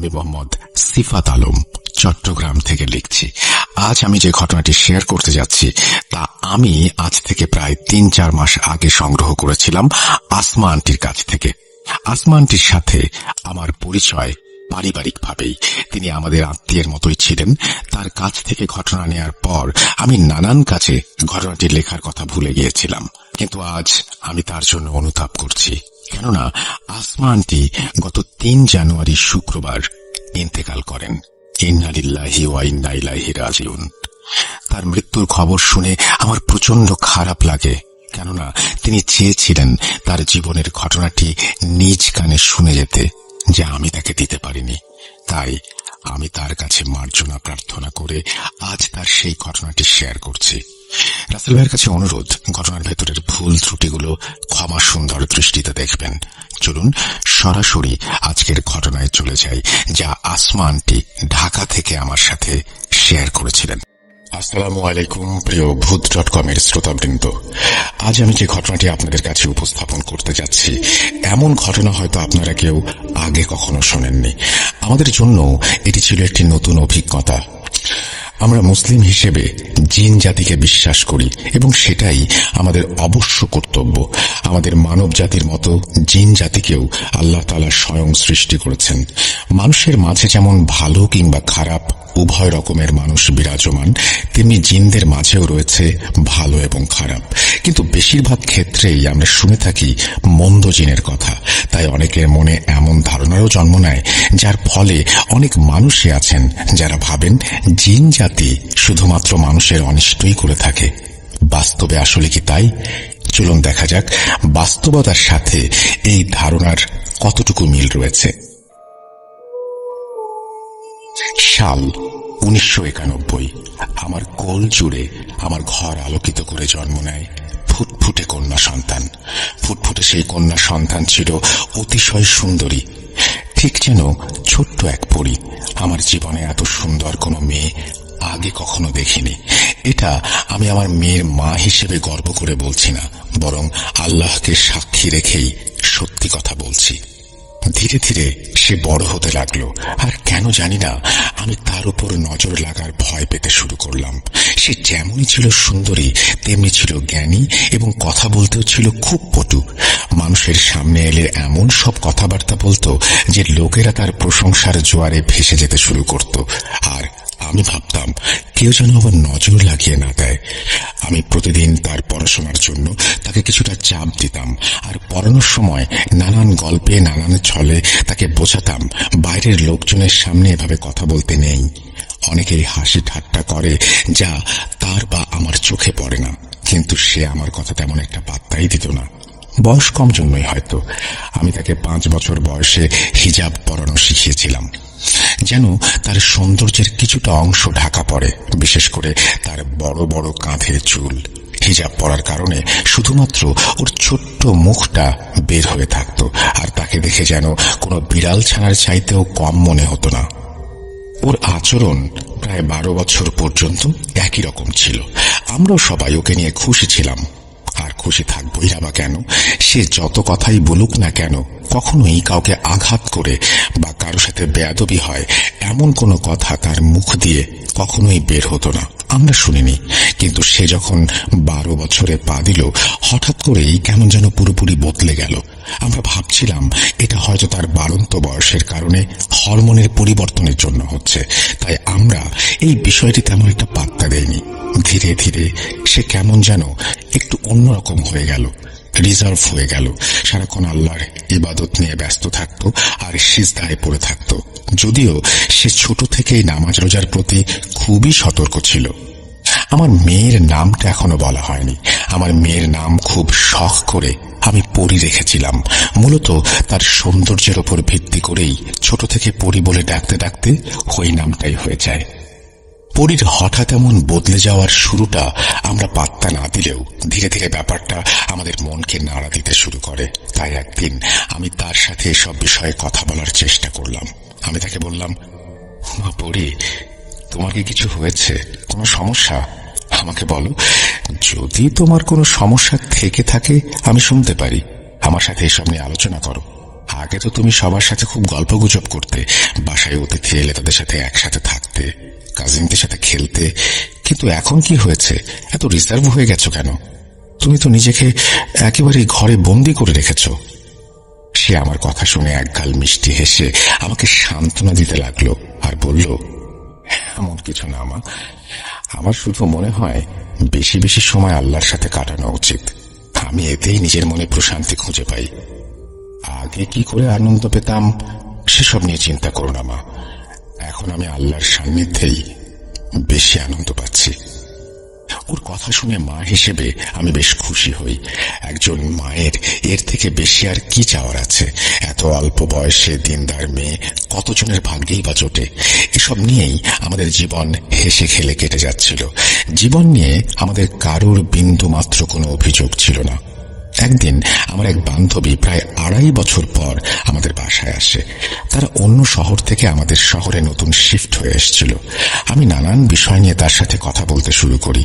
আমি মোহাম্মদ সিফাত আলম চট্টগ্রাম থেকে লিখছি। আজ আমি যে ঘটনাটি শেয়ার করতে যাচ্ছি তা আমি আজ থেকে প্রায় ৩-৪ মাস আগে সংগ্রহ করেছিলাম আসমা আন্টির কাছ থেকে। আসমা আন্টির সাথে আমার পরিচয় পারিবারিকভাবেই। তিনি আমাদের আত্মীয়ের মতোই ছিলেন। তার কাছ থেকে ঘটনা নেয়ার পর আমি নানান কাজে ঘটনাটি লেখার কথা ভুলে গিয়েছিলাম, কিন্তু আজ আমি তার জন্য অনুতাপ করছি। কেননা আসমা আন্টি গত ৩ জানুয়ারি শুক্রবার ইন্তেকাল করেন। ইন্না লিল্লাহি ওয়া ইন্না ইলাইহি রাজিউন। তার মৃত্যুর খবর শুনে আমার প্রচন্ড খারাপ লাগে, কেননা তিনি চেয়েছিলেন তার জীবনের ঘটনাটি নিজ কানে শুনে যেতে, যা আমি তাকে দিতে পারিনি। তাই আমি তার কাছে মার্জনা প্রার্থনা করে আজ তার সেই ঘটনাটি শেয়ার করছি। রাসেল ভাইয়ের কাছে অনুরোধ, ঘটনার ভেতরের ভুল ত্রুটিগুলো ক্ষমা সুন্দর দৃষ্টিতে দেখবেন। চলুন সরাসরি আজকের ঘটনায় চলে যাই, যা আসমা আন্টি ঢাকা থেকে আমার সাথে শেয়ার করেছিলেন। আসসালামু আলাইকুম প্রিয় ভূত.com এর শ্রোতাবৃন্দ। আজ আমি যে ঘটনাটি আপনাদের কাছে উপস্থাপন করতে যাচ্ছি, এমন ঘটনা হয়তো আপনারা কেউ আগে কখনো শোনেননি। আমাদের জন্য এটি ছিল একটি নতুন অভিজ্ঞতা। আমরা মুসলিম হিসেবে জিন জাতিকে বিশ্বাস করি এবং সেটাই আমাদের অবশ্য কর্তব্য। আমাদের মানব জাতির মতো জিন জাতিকেও আল্লাহ তাআলা স্বয়ং সৃষ্টি করেছেন। মানুষের মাঝে যেমন ভালো কিংবা খারাপ উভয় রকমের মানুষ বিরাজমান, তেমনি জিনদের মাঝেও রয়েছে ভালো এবং খারাপ। কিন্তু বেশিরভাগ ক্ষেত্রেই আমরা শুনে থাকি মন্দ জিনের কথা। তাই অনেকের মনে এমন ধারণারও জন্ম নেয়, যার ফলে অনেক মানুষই আছেন যারা ভাবেন জিন জাতি শুধুমাত্র মানুষের অনিষ্টই করে থাকে। বাস্তবে আসলে কি তাই? চলুন দেখা যাক বাস্তবতার সাথে এই ধারণার কতটুকু মিল রয়েছে। সাল 1991। আমার কোল জুড়ে আমার ঘর আলোকিত করে জন্ম নেয় ফুটফুটে কন্যা সন্তান। ফুটফুটে সেই কন্যা সন্তান ছিল অতিশয় সুন্দরী, ঠিক যেন ছোট্ট এক পরী। আমার জীবনে এত সুন্দর কোনো মেয়ে আগে কখনো দেখিনি। এটা আমি আমার মেয়ের মা হিসেবে গর্ব করে বলছি না, বরং আল্লাহকে সাক্ষী রেখেই সত্যি কথা বলছি। ধীরে ধীরে সে বড় হতে লাগলো, আর কেন জানি না আমি তার উপর নজর লাগার ভয় পেতে শুরু করলাম। সে যেমনই ছিল সুন্দরী, তেমনি ছিল জ্ঞানী এবং কথা বলতেও ছিল খুব পটু। মানুষের সামনে এলে এমন সব কথাবার্তা বলতো যে লোকেরা তার প্রশংসার জোয়ারে ভেসে যেতে শুরু করত। আর আমি ভাবতাম কেউ যেন আবার নজর লাগিয়ে না দেয়। আমি প্রতিদিন তার পড়াশোনার জন্য তাকে কিছুটা চাপ দিতাম, আর পড়ানোর সময় নানান গল্পে নানান ছলে তাকে বোঝাতাম বাইরের লোকজনের সামনে এভাবে কথা বলতে নেই। অনেকেই হাসি ঠাট্টা করে, যা তার বা আমার চোখে পড়ে না, কিন্তু সে আমার কথা তেমন একটা পাত্তাই দিত না। বয়স কম জন্যই হয়তো আমি তাকে 5 বছর বয়সে হিজাব পরানো শিখিয়েছিলাম, যেন তার সৌন্দর্যের কিছুটা অংশ ঢাকা পড়ে, বিশেষ করে তার বড় বড় কাঁধের চুল। হিজাব পরার কারণে শুধুমাত্র ওর ছোট্ট মুখটা বের হয়ে থাকতো, আর তাকে দেখে যেন কোনো বিড়াল ছানার চাইতেও কম মনে হতো না। ওর আচরণ প্রায় 12 বছর পর্যন্ত একই রকম ছিল। আমরাও সবাই ওকে নিয়ে খুশি ছিলাম, আর খুশি থাকবোই বা কেন। সে যত কথাই বলুক না কেন, কখনোই কাউকে আঘাত করে বা কারো সাথে বেয়াদবি হয় এমন কোনো কথা তার মুখ দিয়ে কখনোই বের হতো না, আমরা শুনিনি। কিন্তু সে যখন 12 বছরে পা দিল, হঠাৎ করেই কেমন যেন পুরোপুরি বদলে গেল। আমরা ভাবছিলাম এটা হয়তো তার বাড়ন্ত বয়সের কারণে হরমোনের পরিবর্তনের জন্য হচ্ছে, তাই আমরা এই বিষয়টি তেমন একটা পাত্তা দেইনি। ধীরে ধীরে সে কেমন যেন একটু অন্যরকম হয়ে গেল, রিজার্ভ হয়ে গেল। সারাক্ষণ আল্লাহর ইবাদত নিয়ে ব্যস্ত থাকতো আর সিজদায় পড়ে থাকতো। যদিও সে ছোট থেকেই নামাজ রোজার প্রতি খুবই সতর্ক ছিল। আমার মেয়ের নামটা এখনো বলা হয়নি। আমার মেয়ের নাম খুব শখ করে আমি পরি রেখেছিলাম। মূলত তার সৌন্দর্যের ওপর ভিত্তি করেই ছোট থেকে পরি বলে ডাকতে ডাকতে ওই নামটাই হয়ে যায়। পরীর হঠাৎ এমন বদলে যাওয়ার শুরুটা আমরা পাত্তা না দিলেও ধীরে ধীরে ব্যাপারটা আমাদের মনকে নাড়া দিতে শুরু করে। তাই একদিন আমি তার সাথে এসব বিষয়ে কথা বলার চেষ্টা করলাম। আমি তাকে বললাম, মা পরী, তোমার কি কিছু হয়েছে? কোনো সমস্যা? আমাকে বলো, যদি তোমার কোনো সমস্যা থেকে থাকে আমি শুনতে পারি। আমার সাথে এসব নিয়ে আলোচনা করো। আগে তো তুমি সবার সাথে খুব গল্পগুজব করতে, বাসায় অতিথি এলে তাদের সাথে একসাথে থাকতে, কাজিনদের সাথে খেলতে, কিন্তু এখন কি হয়েছে? এত রিজার্ভ হয়ে গেছো কেন? তুমি তো নিজেকে একেবারে ঘরে বন্দি করে রেখেছ। সে আমার কথা শুনে একগাল মিষ্টি হেসে আমাকে সান্ত্বনা দিতে লাগলো আর বলল, এমন কিছু না মা, আমার শুধু মনে হয় বেশি বেশি সময় আল্লাহর সাথে কাটানো উচিত। আমি এতেই নিজের মনে প্রশান্তি খুঁজে পাই। আগে কি করে আনন্দ পেতাম সেসব নিয়ে চিন্তা করো না মা, এখন আমি আল্লাহর সান্নিধ্যেই বেশি আনন্দ পাচ্ছি। ওর কথা শুনে মা হিসেবে আমি বেশ খুশি হই। একজন মায়ের এর থেকে বেশি আর কি চাওয়ার আছে? এত অল্প বয়সে দিনদার মেয়ে কতজনের ভাগ্যেই বা জোটে। এসব নিয়েই আমাদের জীবন হেসে খেলে কেটে যাচ্ছিল। জীবন নিয়ে আমাদের কারোর বিন্দু মাত্র কোনো অভিযোগ ছিল না। একদিন আমার এক বান্ধবী প্রায় 2.5 বছর পর আমাদের বাসায় আসে। তারা অন্য শহর থেকে আমাদের শহরে নতুন শিফট হয়ে এসেছিল। আমি নানান বিষয় নিয়ে তার সাথে কথা বলতে শুরু করি।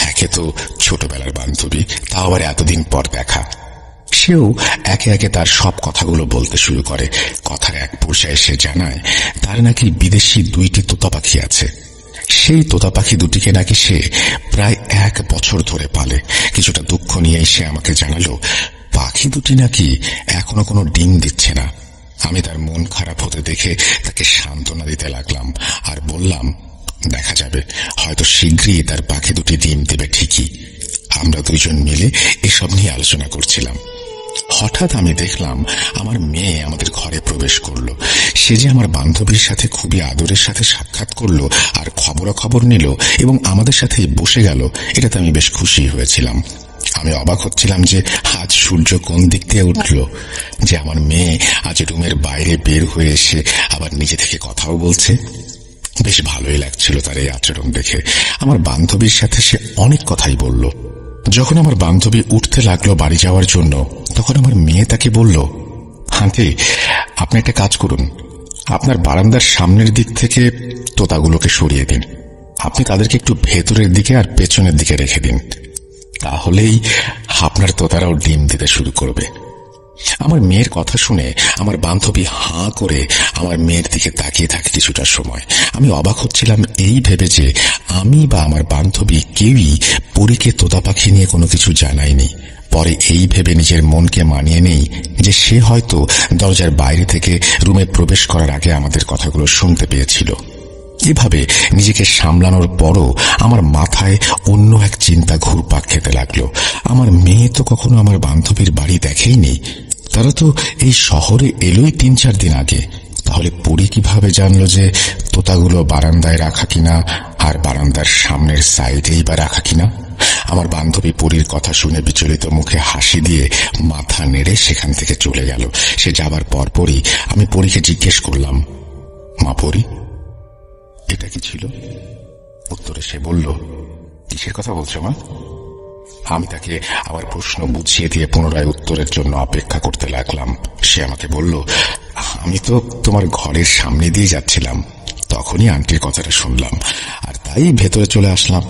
একে তো ছোটবেলার বান্ধবী, তাও আবার এতদিন পর দেখা। সেও একে একে তার সব কথাগুলো বলতে শুরু করে। কথার এক পর্যায়ে সে জানায় তার নাকি বিদেশি 2টি তোতা পাখি আছে। সেই তোতা পাখি দুটিকে নাকি সে প্রায় 1 বছর ধরে পালে। কিছুটা দুঃখ নিয়ে সে আমাকে জানালো পাখি দুটি নাকি এখনো কোনো ডিম দিচ্ছে না। আমি তার মন খারাপ হতে দেখে তাকে সান্ত্বনা দিতে লাগলাম আর বললাম, দেখা যাবে, হয়তো শীঘ্রই তার পাখি দুটি ডিম দেবে ঠিকই। আমরা দুইজন মিলে এসব নিয়ে আলোচনা করছিলাম। হঠাৎ আমি দেখলাম আমার মেয়ে আমাদের ঘরে প্রবেশ করলো। সে যে আমার বান্ধবীর সাথে খুবই আদরের সাথে সাক্ষাৎ করলো আর খবরাখবর নিল এবং আমাদের সাথে বসে গেল, এটাতে আমি বেশ খুশি হয়েছিলাম। আমি অবাক হচ্ছিলাম যে আজ সূর্য কোন দিক দিয়ে উঠল, যে আমার মেয়ে আজ রুমের বাইরে বের হয়ে এসে আবার নিজে থেকে কথাও বলছে। বেশ ভালোই লাগছিল তার এই আচরণ দেখে। আমার বান্ধবীর সাথে সে অনেক কথাই বলল। যখন আমার বান্ধবী উঠতে লাগলো বাড়ি যাওয়ার জন্য, তখন আমার মেয়ে তাকে বলল, আন্টি, আপনি একটা কাজ করুন, আপনার বারান্দার সামনের দিক থেকে তোতাগুলোকে সরিয়ে দিন। আপনি তাদেরকে একটু ভেতরের দিকে আর পেছনের দিকে রেখে দিন, তাহলেই আপনার তোতারাও ডিম দিতে শুরু করবে। আমার মেয়ের কথা শুনে আমার বান্ধবী হাঁ করে আমার মেয়ের দিকে তাকিয়ে থাকে কিছুটা সময়। আমি অবাক হচ্ছিলাম এই ভেবে যে আমি বা আমার বান্ধবী কেউই পরীকে তোতা পাখি নিয়ে কোনো কিছু জানায়নি। পরে এই ভেবে নিজের মনকে মানিয়ে নেই যে সে হয়তো দরজার বাইরে থেকে রুমে প্রবেশ করার আগে আমাদের কথাগুলো শুনতে পেয়েছিল। এভাবে নিজেকে সামলানোর পরও আমার মাথায় অন্য এক চিন্তা ঘুরপাক খেতে লাগলো। আমার মেয়ে তো কখনো আমার বান্ধবীর বাড়ি দেখেই নেই। তারা তো এই শহরে এলোই 3-4 দিন আগে। তাহলে পরি কিভাবে জানলো যে তোতাগুলো বারান্দায় রাখা কিনা আর বারান্দার সামনের সাইডেই বা রাখা কিনা? আমার বান্ধবী পরির কথা শুনে বিচলিত মুখে হাসি দিয়ে মাথা নেড়ে সেখান থেকে চলে গেল। সে যাবার পরপরই আমি পরিকে জিজ্ঞেস করলাম, মা পরি, এটা কি ছিল? উত্তরে সে বলল, কিসের কথা বলছো মা? আমি তাকে আবার প্রশ্ন বুঝিয়ে দিয়ে পুনরায় উত্তরের জন্য অপেক্ষা করতে লাগলাম। সে আমাকে বলল, আমি তো তোমার ঘরের সামনে দিয়ে যাচ্ছিলাম, তখনই আন্টির কথাটা শুনলাম আর তাই ভেতরে চলে আসলাম।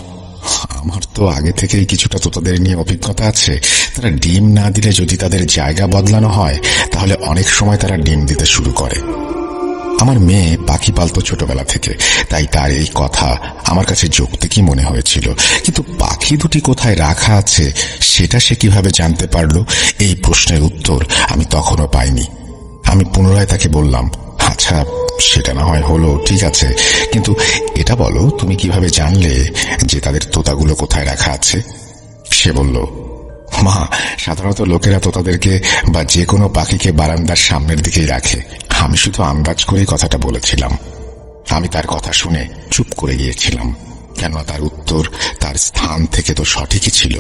আমার তো আগে থেকেই কিছুটা তোতাদের নিয়ে অভিজ্ঞতা আছে। তারা ডিম না দিলে যদি তাদের জায়গা বদলানো হয়, তাহলে অনেক সময় তারা ডিম দিতে শুরু করে। আমার মেয়ে পাখি পালতো ছোটবেলা থেকে, তাই তার এই কথা আমার কাছে যৌক্তিকই মনে হয়েছিল। কিন্তু পাখি দুটি কোথায় রাখা আছে সেটা সে কিভাবে জানতে পারলো, এই প্রশ্নের উত্তর আমি তখনও পাইনি। আমি পুনরায় তাকে বললাম, আচ্ছা সেটা না হয় হলো, ঠিক আছে, কিন্তু এটা বলো তুমি কিভাবে জানলে যে তাদের তোতাগুলো কোথায় রাখা আছে? সে বলল, মা, সাধারণত লোকেরা তোতাদেরকে বা যে কোনো পাখিকে বারান্দার সামনের দিকেই রাখে। আমি শুধু আন্দাজ করেই কথাটা বলেছিলাম। আমি তার কথা শুনে চুপ করে গিয়েছিলাম, কেননা তার উত্তর তার স্থান থেকে তো সঠিকই ছিল,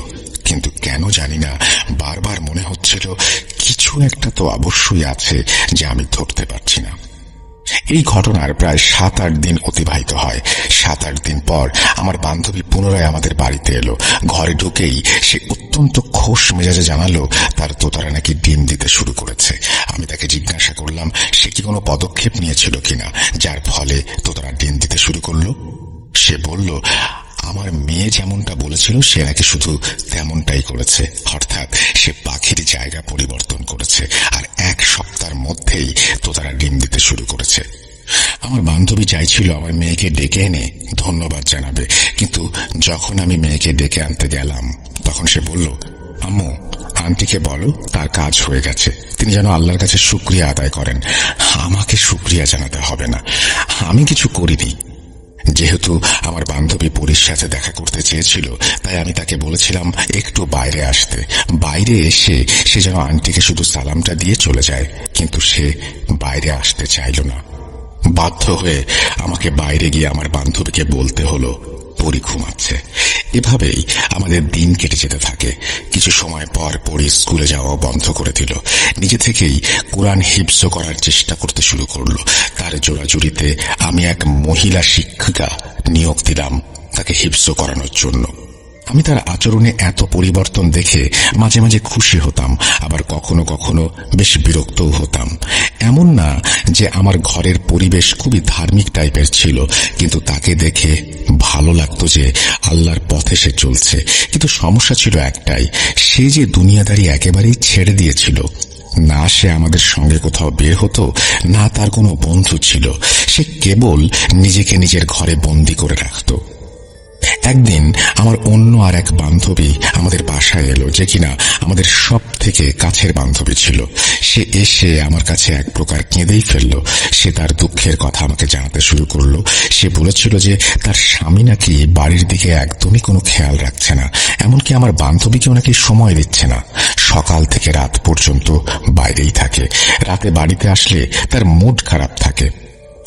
কিন্তু কেন জানি না বারবার মনে হচ্ছিল কিছু একটা তো অবশ্যই আছে যে আমি ধরতে পারছি না। এই ঘটনার প্রায় 7-8 দিন অতিবাহিত হয়। 7-8 দিন পর আমার বান্ধবী পুনরায় আমাদের বাড়িতে এলো। ঘরে ঢুকেই সে অত্যন্ত খোশ মেজাজে জানালো তার তোতারা নাকি ডিম দিতে শুরু করেছে। আমি তাকে জিজ্ঞাসা করলাম সে কি কোনো পদক্ষেপ নিয়েছিল কিনা যার ফলে তোতারা ডিম দিতে শুরু করলো। সে বলল, আমার মেয়ে যেমনটা বলেছিল সে নাকি শুধু তেমনটাই করেছে, অর্থাৎ সে পাখির জায়গা পরিবর্তন করেছে আর 1 সপ্তাহের মধ্যেই তোতারা ডিম দিতে শুরু করেছে। আমার বান্ধবী চাইছিল আমার মেয়েকে ডেকে এনে ধন্যবাদ জানাবে, কিন্তু যখন আমি মেয়েকে ডেকে আনতে গেলাম তখন সে বলল, আম্মু আন্টিকে বলো তার কাজ হয়ে গেছে, তিনি যেন আল্লাহর কাছে শুকরিয়া আদায় করেন, আমাকে শুকরিয়া জানাতে হবে না, আমি কিছু করিনি। যেহেতু আমার বান্ধবী পরীর সাথে দেখা করতে চেয়েছিল তাই আমি তাকে বলেছিলাম একটু বাইরে আসতে। বাইরে এসে সে যেন আন্টিকে শুধু সালামটা দিয়ে চলে যায়, কিন্তু সে বাইরে আসতে চাইল না। বাধ্য হয়ে আমাকে বাইরে গিয়ে আমার বান্ধবীকে বলতে হলো পরী ঘুমাচ্ছে। এভাবেই আমাদের দিন কেটে যেতে থাকে। কিছু সময় পর পরী স্কুলে যাওয়া বন্ধ করে দিল। নিজে থেকেই কোরআন হিফজ করার চেষ্টা করতে শুরু করলো। তার জোড়াজুড়িতে আমি এক মহিলা শিক্ষিকা নিয়োগ দিলাম তাকে হিফজ করানোর জন্য। আমি তার আচরণে এত পরিবর্তন দেখে মাঝে মাঝে খুশি হতাম, আবার কখনো কখনো বেশ বিরক্তও হতাম। এমন না যে আমার ঘরের পরিবেশ খুবই ধার্মিক টাইপের ছিল, কিন্তু তাকে দেখে ভালো লাগতো যে আল্লাহর পথে সে চলছে। কিন্তু সমস্যা ছিল একটাই, সে যে দুনিয়াদারি একেবারেই ছেড়ে দিয়েছিল। না সে আমাদের সঙ্গে কোথাও বের হতো, না তার কোনো বন্ধু ছিল। সে কেবল নিজেকে নিজের ঘরে বন্দি করে রাখত। একদিন আমার অন্য আর এক বান্ধবী আমাদের বাসায় এলো, যে কিনা আমাদের সব থেকে কাছের বান্ধবী ছিল। সে এসে আমার কাছে এক প্রকার কেঁদেই ফেলল। সে তার দুঃখের কথা আমাকে জানাতে শুরু করলো। সে বলেছিল যে তার স্বামী নাকি বাড়ির দিকে একদমই কোনো খেয়াল রাখছে না, এমনকি আমার বান্ধবীকেও নাকি সময় দিচ্ছে না। সকাল থেকে রাত পর্যন্ত বাইরেই থাকে, রাতে বাড়িতে আসলে তার মুড খারাপ থাকে।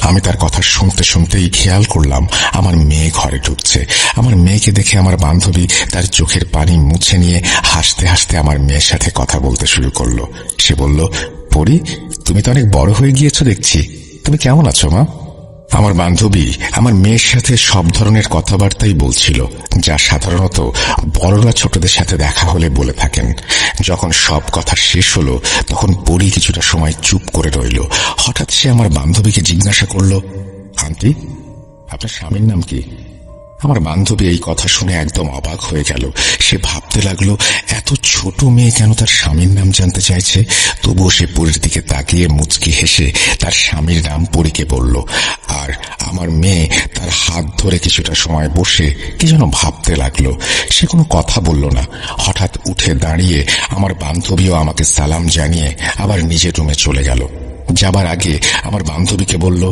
আমি তার কথা শুনতে শুনতেই খেয়াল করলাম আমার মেয়ে ঘরে ঢুকছে। আমার মেয়েকে দেখে আমার বান্ধবী তার চোখের পানি মুছে নিয়ে হাসতে হাসতে আমার মেয়ের সাথে কথা বলতে শুরু করলো। সে বলল, পরী তুমি তো অনেক বড় হয়ে গিয়েছো দেখছি, তুমি কেমন আছো মা? আমার বান্ধবী আমার মেয়ের সাথে সব ধরনের কথাবার্তাই বলছিল, যা সাধারণত বড়রা ছোটদের সাথে দেখা হলে বলে থাকেন। যখন সব কথা শেষ হলো তখন পরী কিছুটা সময় চুপ করে রইল। হঠাৎ সে আমার বান্ধবীকে জিজ্ঞাসা করল, আন্টি আপনার স্বামীর নাম কি? আমার বান্ধবী এই কথা শুনে একদম অবাক হয়ে গেল। সে ভাবতে লাগলো এত ছোট মেয়ে কেন তার স্বামীর নাম জানতে চাইছে। তবুও সে পরীর দিকে তাকিয়ে মুচকি হেসে তার স্বামীর নাম পরীকে বলল। আর আমার মেয়ে তার হাত ধরে কিছুটা সময় বসে কি যেন ভাবতে লাগলো। সে কোনো কথা বলল না। হঠাৎ উঠে দাঁড়িয়ে আমার বান্ধবীও আমাকে সালাম জানিয়ে আবার নিজের রুমে চলে গেল। যাবার আগে আমার বান্ধবীকে বলল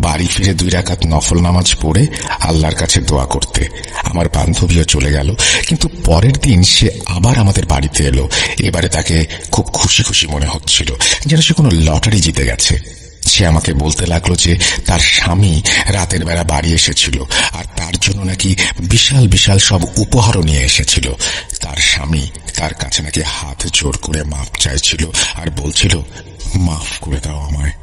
বাড়ি ফিরে 2 রাকাত নফল নামাজ পড়ে আল্লাহর কাছে দোয়া করতে। আমার বান্ধবীও চলে গেল, কিন্তু পরের দিন সে আবার আমাদের বাড়িতে এলো। এবারে তাকে খুব খুশি খুশি মনে হচ্ছিল, যেন সে কোনো লটারি জিতে গেছে। সে আমাকে বলতে লাগলো যে তার স্বামী রাতের বেলা বাড়ি এসেছিল আর তার জন্য নাকি বিশাল বিশাল সব উপহারও নিয়ে এসেছিল। তার স্বামী তার কাছে নাকি হাত জোর করে মাপ চাইছিল আর বলছিল, মাফ করে দাও আমায়।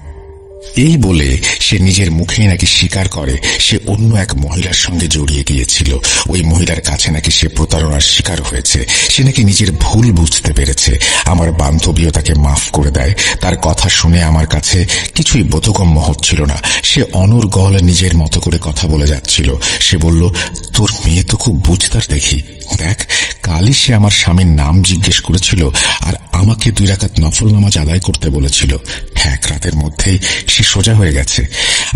এই বলে সে নিজের মুখেই নাকি স্বীকার করে সে অন্য এক মহিলার সঙ্গে জড়িয়ে গিয়েছিল। ওই মহিলার কাছে নাকি সে প্রতারণার শিকার হয়েছে। সে নাকি নিজের ভুল বুঝতে পেরেছে। আমার বান্ধবীও তাকে মাফ করে দেয়। তার কথা শুনে আমার কাছে কিছুই বোধগম্য হচ্ছিল না। সে অনর্গল নিজের মতো করে কথা বলে যাচ্ছিল। সে বলল, তোর মেয়ে তো খুব বুঝদার দেখি। দেখ, কালই সে আমার স্বামীর নাম জিজ্ঞেস করেছিল আর আমাকে 2 রাকাত নফল নামাজ আদায় করতে বলেছিল। 1 রাতের মধ্যেই সে সোজা হয়ে গেছে।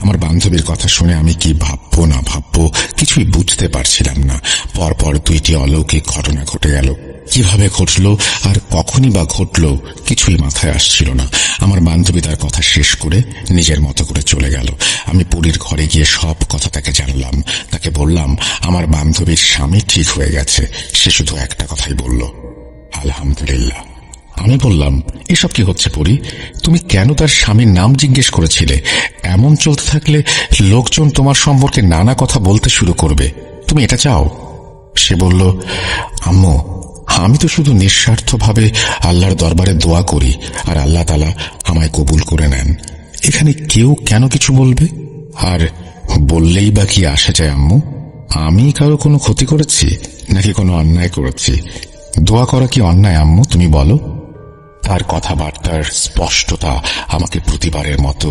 আমার বান্ধবীর কথা শুনে আমি কি ভাববো না ভাববো কিছুই বুঝতে পারছিলাম না। পরপর 2টি অলৌকিক ঘটনা ঘটে গেল। কিভাবে ঘটলো আর কখনই বা ঘটলো কিছুই মাথায় আসছিল না। আমার বান্ধবী তার কথা শেষ করে নিজের মতো করে চলে গেল। আমি পরীর ঘরে গিয়ে সব কথা তাকে জানলাম। তাকে বললাম আমার বান্ধবীর স্বামী ঠিক হয়ে গেছে। সে শুধু একটা কথাই বলল, আলহামদুলিল্লাহ। আমি বললাম, এসব কি হচ্ছে পরী? তুমি কেন তার স্বামীর নাম জিজ্ঞেস করেছিলে? এমন চলতে থাকলে লোকজন তোমার সম্পর্কে নানা কথা বলতে শুরু করবে। তুমি এটা চাও? সে বলল, আম্মু আমি তো শুধু নিঃস্বার্থভাবে আল্লাহর দরবারে দোয়া করি আর আল্লাহ তাআলা আমায় কবুল করে নেন। এখানে কেউ কেন কিছু বলবে? আর বললেই বা কি আসে যায় আম্মু? আমি কারো কোনো ক্ষতি করেছি নাকি কোনো অন্যায় করেছি? দোয়া করা কি অন্যায় আম্মু, তুমি বলো? তার কথাবার্তার স্পষ্টতা আমাকে প্রতিবারের মতো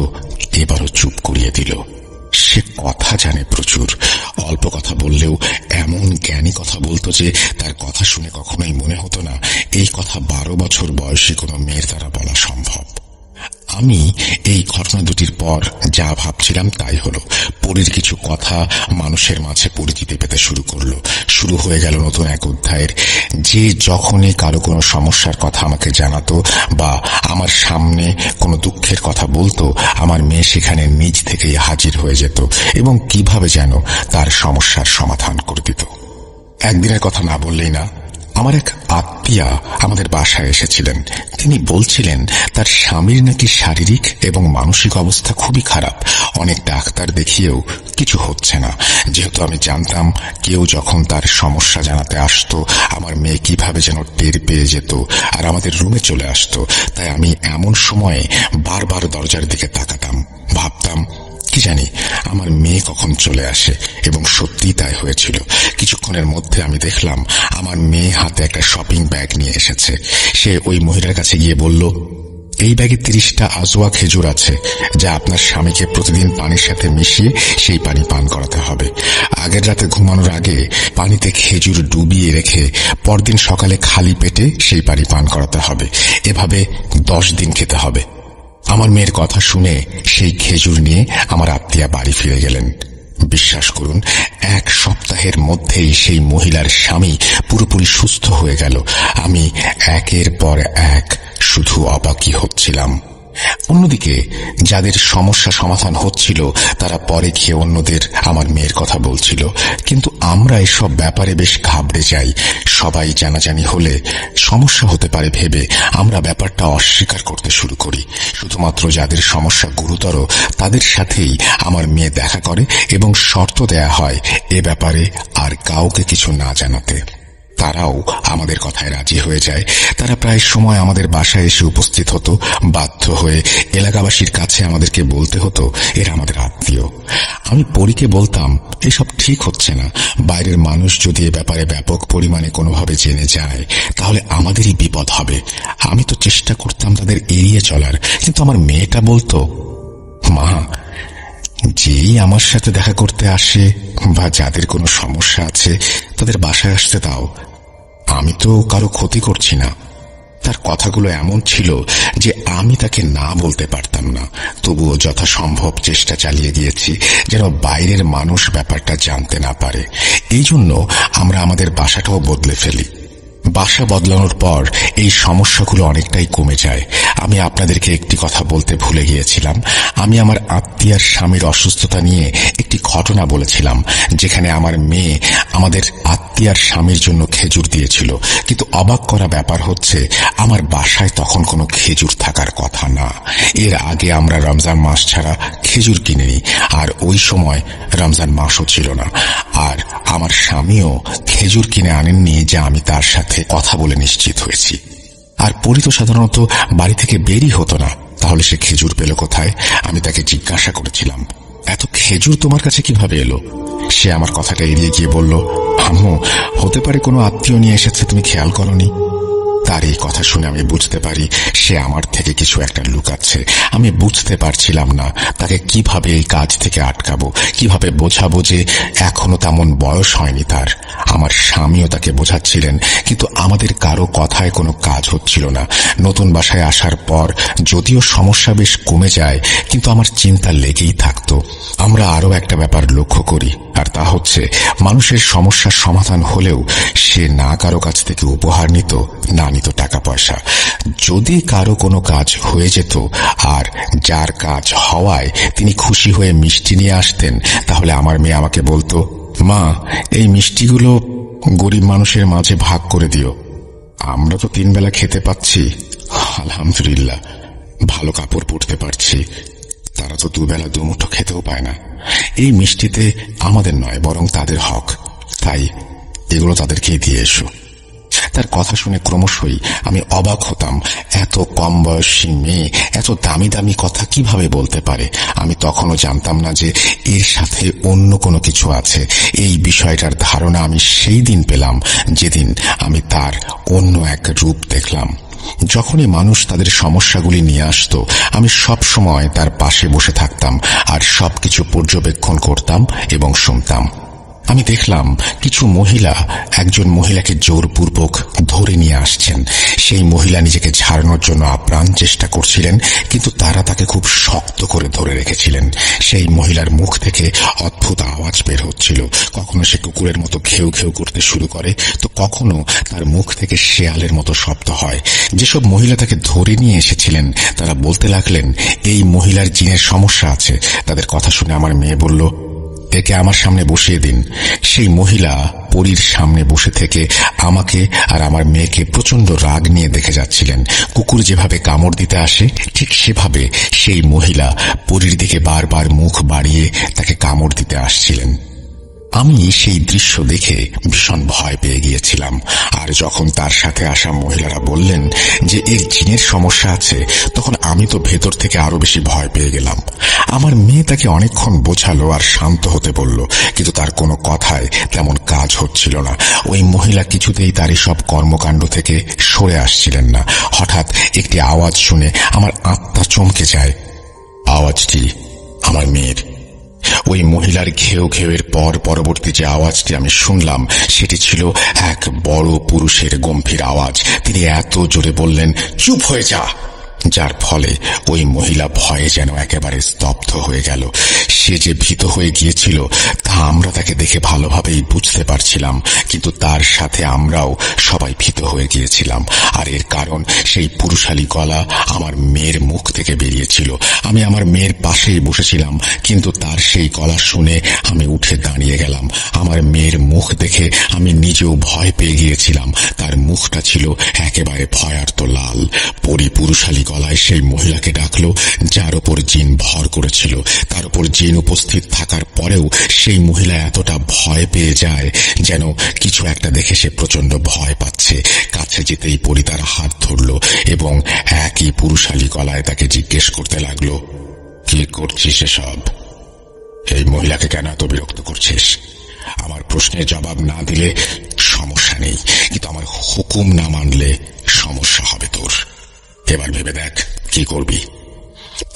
এবারও চুপ করিয়ে দিল। সে কথা জানে প্রচুর, অল্প কথা বললেও এমন জ্ঞানী কথা বলতো যে তার কথা শুনে কখনোই মনে হতো না এই কথা 12 বছর বয়সী কোনো মেয়ের দ্বারা বলা সম্ভব। আমি এই ঘটনা দুটির পর যা ভাবছিলাম তাই হলো। পরীর কিছু কথা মানুষের মাঝে পরিচিতি পেতে শুরু করলো। শুরু হয়ে গেল নতুন এক অধ্যায়ের। যে যখনই কারো কোনো সমস্যার কথা আমাকে জানাতো বা আমার সামনে কোনো দুঃখের কথা বলতো, আমার মেয়ে সেখানে নিজ থেকেই হাজির হয়ে যেত এবং কিভাবে যেন তার সমস্যার সমাধান করে দিত। একদিনের কথা না বললেই না, আমার এক আত্মীয়া আমাদের বাসায় এসেছিলেন। তিনি বলছিলেন তার স্বামীর নাকি শারীরিক এবং মানসিক অবস্থা খুবই খারাপ। অনেক ডাক্তার দেখিয়েও কিছু হচ্ছে না। যেহেতু আমি জানতাম কেউ যখন তার সমস্যা জানাতে আসতো আমার মেয়ে কিভাবে যেন টের পেয়ে যেত আর আমাদের রুমে চলে আসতো, তাই আমি এমন সময়ে বারবার দরজার দিকে তাকাতাম, ভাবতাম কি জানি আমার মেয়ে কখন চলে আসে। এবং সত্যিই তাই হয়েছিল। কিছুক্ষণের মধ্যে আমি দেখলাম আমার মেয়ে হাতে একটা শপিং ব্যাগ নিয়ে এসেছে। সে ওই মহিলার কাছে গিয়ে বলল, এই ব্যাগে 30টা আজওয়া খেজুর আছে, যা আপনার স্বামীকে প্রতিদিন পানির সাথে মিশিয়ে সেই পানি পান করাতে হবে। আগের রাতে ঘুমানোর আগে পানিতে খেজুর ডুবিয়ে রেখে পরদিন সকালে খালি পেটে সেই পানি পান করাতে হবে। এভাবে 10 দিন খেতে হবে। আমার মেয়ের কথা শুনে সেই খেজুর নিয়ে আমার আত্মীয়া বাড়ি ফিরে গেলেন। বিশ্বাস করুন, 1 সপ্তাহের মধ্যেই সেই মহিলার স্বামী পুরোপুরি সুস্থ হয়ে গেল। আমি একের পর এক শুধু অবাকই হচ্ছিলাম। অন্যদিকে যাদের সমস্যা সমাধান হচ্ছিল তারা পরে গিয়ে অন্যদের আমার মেয়ের কথা বলছিল। কিন্তু আমরা এসব ব্যাপারে বেশ ঘাবড়ে যাই। সবাই জানাজানি হলে সমস্যা হতে পারে ভেবে আমরা ব্যাপারটা অস্বীকার করতে শুরু করি। শুধুমাত্র যাদের সমস্যা গুরুতর তাদের সাথেই আমার মেয়ে দেখা করে এবং শর্ত দেয়া হয় এ ব্যাপারে আর কাউকে কিছু না জানাতে। তারাও আমাদের কথায় রাজি হয়ে যায়। তারা প্রায় সময় আমাদের বাসায় এসে উপস্থিত হতো। বাধ্য হয়ে এলাকাবাসীর কাছে আমাদেরকে বলতে হতো এরা আমাদের আত্মীয়। আমি পরীকে বলতাম এসব ঠিক হচ্ছে না। বাইরের মানুষ যদি এ ব্যাপারে ব্যাপক পরিমাণে কোনোভাবে জেনে যায় তাহলে আমাদেরই বিপদ হবে। আমি তো চেষ্টা করতাম তাদের এড়িয়ে চলার, কিন্তু আমার মেয়েটা বলতো, মা, যেই আমার সাথে দেখা করতে আসে বা যাদের কোনো সমস্যা আছে তাদের বাসায় আসতে দাও, আমি তো কারো ক্ষতি করছি না। তার কথাগুলো এমন ছিল যে আমি তাকে না বলতে পারতাম না। তবুও যথাসম্ভব চেষ্টা চালিয়ে গিয়েছি যেন বাইরের মানুষ ব্যাপারটা জানতে না পারে। এই জন্য আমরা আমাদের বাসাটাও বদলে ফেলি। বাসা বদলানোর পর এই সমস্যাগুলো অনেকটাই কমে যায়। আমি আপনাদেরকে একটি কথা বলতে ভুলে গিয়েছিলাম। আমি আমার আত্মীয়ার স্বামীর অসুস্থতা নিয়ে একটি ঘটনা বলেছিলাম, যেখানে আমার মেয়ে আমাদের আত্মীয়ার স্বামীর জন্য খেজুর দিয়েছিল। কিন্তু অবাক করা ব্যাপার হচ্ছে আমার বাসায় তখন কোনো খেজুর থাকার কথা না। এর আগে আমরা রমজান মাস ছাড়া খেজুর কিনিনি, আর ওই সময় রমজান মাসও ছিল না। আর আমার স্বামীও খেজুর কিনে আনেননি, যা আমি তার সাথে কথা বলে নিশ্চিত হয়েছি। আর পরি তো সাধারণত বাড়ি থেকে বেরই হতো না, তাহলে সে খেজুর পেল কোথায়? আমি তাকে জিজ্ঞাসা করেছিলাম, এত খেজুর তোমার কাছে কিভাবে এলো? সে আমার কথাটা এড়িয়ে গিয়ে বলল, আম্মু, হতে পারে কোনো আত্মীয় নিয়ে এসেছে, তুমি খেয়াল করনি। তার এই কথা শুনে আমি বুঝতে পারি সে আমার থেকে কিছু একটা লুকাচ্ছে। আমি বুঝতে পারছিলাম না তাকে কিভাবে এই কাজ থেকে আটকাবো, কিভাবে বোঝাবো যে এখনো তেমন বয়স হয়নি তার। আমার স্বামীও তাকে বোঝাচ্ছিলেন, কিন্তু আমাদের কারো কথায় কোনো কাজ হচ্ছিল না। নতুন বাসায় আসার পর যদিও সমস্যা বেশ কমে যায়, কিন্তু আমার চিন্তা লেগেই থাকতো। আমরা আরো একটা ব্যাপার লক্ষ্য করি, আর তা হচ্ছে মানুষের সমস্যার সমাধান হলেও সে না কারো কাছ থেকে উপহার নিত, না নিত টাকা পয়সা। যদি কারো কোনো কাজ হয়ে যেত আর যার কাজ হওয়ায় তিনি খুশি হয়ে মিষ্টি নিয়ে আসতেন, তাহলে আমার মেয়ে আমাকে বলতো, মা, এই মিষ্টিগুলো গরিব মানুষের মাঝে ভাগ করে দিও। আমরা তো 3 বেলা খেতে পাচ্ছি, আলহামদুলিল্লাহ, ভালো কাপড় পরতে পারছি, তারা তো 2 বেলা 2 মুঠো খেতেও পায় না। এই মিষ্টিতে আমাদের নয় বরং তাদের হক, তাই এগুলো তাদেরকেই দিয়ে এসো। তার কথা শুনে ক্রমশই আমি অবাক হতাম। এত কম বয়সী মেয়ে এত দামি দামি কথা কিভাবে বলতে পারে? আমি তখনও জানতাম না যে এর সাথে অন্য কোনো কিছু আছে। এই বিষয়টার ধারণা আমি সেই দিন পেলাম যেদিন আমি তার অন্য এক রূপ দেখলাম। যখনই মানুষ তাদের সমস্যাগুলি নিয়ে আসতো আমি সব সময় তার পাশে বসে থাকতাম আর সবকিছু পর্যবেক্ষণ করতাম এবং শুনতাম। আমি দেখলাম কিছু মহিলা একজন মহিলাকে জোরপূর্বক ধরে নিয়ে আসছেন। সেই মহিলা নিজেকে ছাড়ানোর জন্য আপ্রাণ চেষ্টা করছিলেন, কিন্তু তারা তাকে খুব শক্ত করে ধরে রেখেছিলেন। সেই মহিলার মুখ থেকে অদ্ভুত আওয়াজ বের হচ্ছিল। কখনো সে কুকুরের মতো ঘেউ ঘেউ করতে শুরু করে, তো কখনো তার মুখ থেকে শেয়ালের মতো শব্দ হয়। যেসব মহিলা তাকে ধরে নিয়ে এসেছিলেন তারা বলতে লাগলেন এই মহিলার জিনের সমস্যা আছে। তাদের কথা শুনে আমার মেয়ে বলল, একে আমার সামনে বসিয়ে দিন। সেই মহিলা পরীর সামনে বসে থেকে আমাকে আর আমার মেয়েকে প্রচন্ড রাগ নিয়ে দেখে যাচ্ছিলেন। কুকুর যেভাবে কামড় দিতে আসে ঠিক সেভাবে সেই মহিলা পরীর দিকে বারবার মুখ বাড়িয়ে তাকে কামড় দিতে আসছিলেন। আমি সেই দৃশ্য দেখে ভীষণ ভয় পেয়ে গিয়েছিলাম। আর যখন তার সাথে আসা মহিলারা বললেন যে এর জিনের সমস্যা আছে, তখন আমি তো ভেতর থেকে আরো বেশি ভয় পেয়ে গেলাম। আমার মেয়ে তাকে অনেকক্ষণ বোঝালো আর শান্ত হতে বলল, কিন্তু তার কোনো কথায় তেমন কাজ হচ্ছিল না। ওই মহিলা কিছুতেই তার সব কর্মকাণ্ড থেকে সরে আসছিলেন না। হঠাৎ একটি আওয়াজ শুনে আমার আত্মা চমকে যায়। আওয়াজটি আমার মেয়ের। ওই মহিলার ঘেউ ঘেউয়ের পর পরবর্তী যে আওয়াজটি আমি শুনলাম সেটি ছিল এক বড় পুরুষের গম্ভীর আওয়াজ। তিনি এত জোরে বললেন, চুপ হয়ে যা, যার ফলে ওই মহিলা ভয়ে যেন একেবারে স্তব্ধ হয়ে গেল। সে যে ভীত হয়ে গিয়েছিল তা আমরা তাকে দেখে ভালোভাবেই বুঝতে পারছিলাম, কিন্তু তার সাথে আমরাও সবাই ভীত হয়ে গিয়েছিলাম। আর এর কারণ সেই পুরুষালী গলা আমার মেয়ের মুখ থেকে বেরিয়েছিল। আমি আমার মেয়ের পাশেই বসেছিলাম, কিন্তু তার সেই গলা শুনে আমি উঠে দাঁড়িয়ে গেলাম। আমার মেয়ের মুখ দেখে আমি নিজেও ভয় পেয়ে গিয়েছিলাম। তার মুখটা ছিল একেবারে ভয়ার্ত লাল। পুরুষালী গলায় সেই মহিলাকে ডাকলো যার ওপর জিন ভর করেছিল। তার উপর জিন উপস্থিত থাকার পরেও সেই মহিলা এতটা ভয় পেয়ে যায় যেন কিছু একটা দেখে সে প্রচন্ড ভয় পাচ্ছে। কাছে যেতেই পরি তার হাত ধরল এবং একই পুরুষালী গলায় তাকে জিজ্ঞেস করতে লাগলো, কি করছিস এসব? এই মহিলাকে কেন এত বিরক্ত করছিস? আমার প্রশ্নের জবাব না দিলে সমস্যা নেই, কিন্তু আমার হুকুম না মানলে সমস্যা হবে তোর। এবার ভেবে দেখ কি করবি।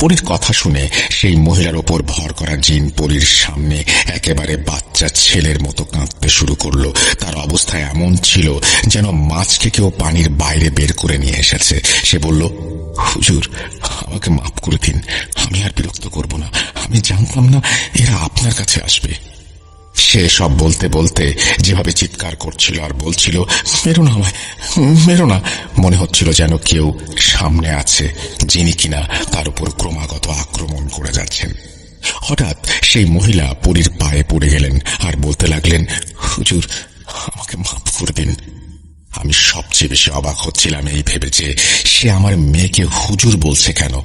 পরীর কথা শুনে সেই মহিলার ওপর ভর করা জিন পরীর সামনে একেবারে বাচ্চা ছেলের মতো কাঁদতে শুরু করলো। তার অবস্থা এমন ছিল যেন মাছকে কেউ পানির বাইরে বের করে নিয়ে এসেছে। সে বলল, হুজুর আমাকে মাফ করে দিন, আমি আর বিরক্ত করব না। আমি জানতাম না এরা আপনার কাছে আসবে। সে সব বলতে বলতে যেভাবে চিৎকার করছিল আর বলছিল, মেরো না আমায়, মেরো না, মনে হচ্ছিল যেন কেউ সামনে আছে যিনি কিনা তার উপর ক্রমাগত আক্রমণ করে যাচ্ছেন। হঠাৎ সেই মহিলা পরীর পায়ে পড়ে গেলেন আর বলতে লাগলেন, হুজুর আমাকে মাফ করে দিন। আমি সবচেয়ে বেশি অবাক হচ্ছিলাম এই ভেবে যে সে আমার মেয়েকে হুজুর বলছে কেন।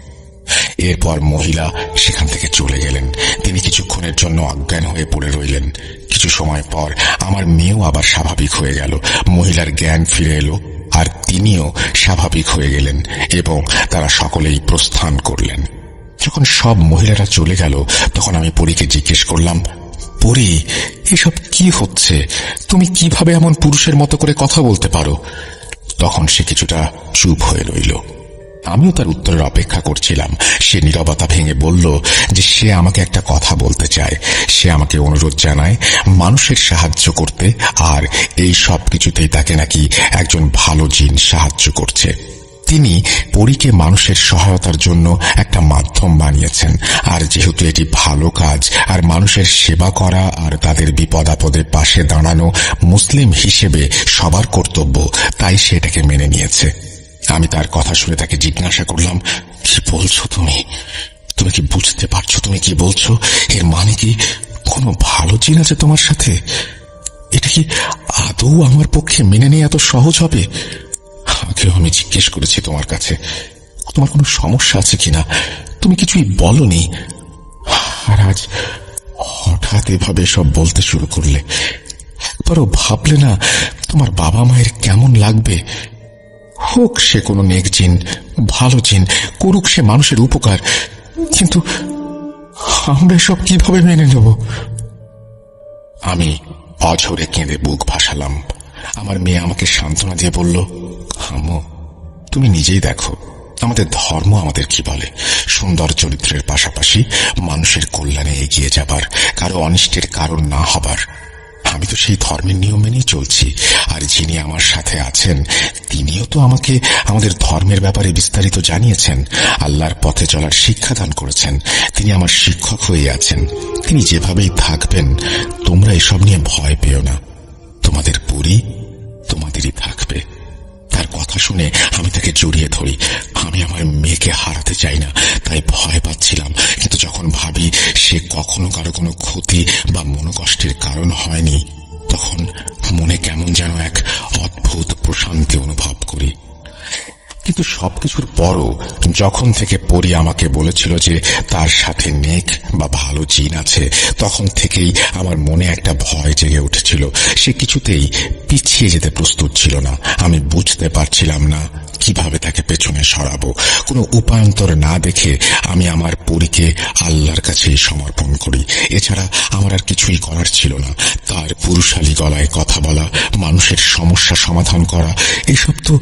এরপর মহিলা সেখান থেকে চলে গেলেন। তিনি কিছুক্ষণের জন্য অজ্ঞান হয়ে পড়ে রইলেন। কিছু সময় পর আমার মেয়েও আবার স্বাভাবিক হয়ে গেল। মহিলার জ্ঞান ফিরে এলো আর তিনিও স্বাভাবিক হয়ে গেলেন এবং তারা সকলেই প্রস্থান করলেন। যখন সব মহিলারা চলে গেল তখন আমি পরীকে জিজ্ঞেস করলাম, পরী এসব কি হচ্ছে? তুমি কিভাবে এমন পুরুষের মতো করে কথা বলতে পারো? তখন সে কিছুটা চুপ হয়ে রইল। আমিও তার উত্তরের অপেক্ষা করছিলাম। সে নীরবতা ভেঙে বলল যে সে আমাকে একটা কথা বলতে চায়। সে আমাকে অনুরোধ জানায় মানুষের সাহায্য করতে, আর এই সব কিছুতেই তাকে নাকি একজন ভালো জিন সাহায্য করছে। তিনি পরীকে মানুষের সহায়তার জন্য একটা মাধ্যম বানিয়েছেন, আর যেহেতু এটি ভালো কাজ আর মানুষের সেবা করা আর তাদের বিপদ আপদে পাশে দাঁড়ানো মুসলিম হিসেবে সবার কর্তব্য, তাই সে এটাকে মেনে নিয়েছে। আমি তার কথা শুনে তাকে জিজ্ঞাসা করলাম, কি বলছো তুমি? তুমি কি বুঝতে পারছো তুমি কি বলছো? এর মানে কি কোনো ভালো জিন আছে তোমার সাথে? এটা কি আদৌ আমার পক্ষে মেনে নেওয়া এত সহজ হবে? আগেও আমি জিজ্ঞেস করেছি তোমার কাছে তোমার কোনো সমস্যা আছে কিনা, তুমি কিছুই বলনি। আর আজ হঠাৎ এভাবে সব বলতে শুরু করলে। একবারও ভাবলে না তোমার বাবা মায়ের কেমন লাগবে? হোক সে কোনো নেক জিন, ভালো জিন, করুক সে মানুষের উপকার, কিন্তু আমরা সব কিভাবে মেনে নেব? আমি অঝরে কেঁদে বুক ভাসালাম। আমার মেয়ে আমাকে সান্ত্বনা দিয়ে বলল, আম্মু তুমি নিজেই দেখো আমাদের ধর্ম আমাদের কি বলে, সুন্দর চরিত্রের পাশাপাশি মানুষের কল্যাণে এগিয়ে যাবার, কারো অনিষ্টের কারণ না হবার। আমি তো সেই ধর্মের নিয়ম মেনেই চলছি, আর যিনি আমার সাথে আছেন তিনিও তো আমাকে আমাদের ধর্মের ব্যাপারে বিস্তারিত জানিয়েছেন, আল্লাহর পথে চলার শিক্ষা দান করেছেন। তিনি আমার শিক্ষক হয়ে আছেন, তিনি যেভাবেই থাকবেন। তোমরা এসব নিয়ে ভয় পেও না, তোমাদের পরী তোমাদেরই থাকবে। তার কথা শুনে আমি তাকে জড়িয়ে ধরি। আমি আমার মেয়েকে হারাতে চাই না, তাই ভয় পাচ্ছিলাম। কিন্তু যখন ভাবি সে কখনো কারো কোনো ক্ষতি বা মনোকষ্টের কারণ হয়নি, তখন মনে কেমন যেন এক অদ্ভুত প্রশান্তি অনুভব করি। কিন্তু সবকিছুর পরও যখন থেকে পরী আমাকে বলেছিল যে তার সাথে নেক বা ভালো জিন আছে, তখন থেকেই আমার মনে একটা ভয় জেগে উঠেছিল। সে কিছুতেই পিছিয়ে যেতে প্রস্তুত ছিল না। আমি বুঝতে পারছিলাম না কিভাবে তাকে পেছনে সরাবো। কোনো উপায়ন্তর না দেখে আমি আমার পরীকে আল্লাহর কাছেই সমর্পণ করি। এছাড়া আমার আর কিছুই করার ছিল না। তার পুরুষালী গলায় কথা বলা, মানুষের সমস্যা সমাধান করা, এসব তো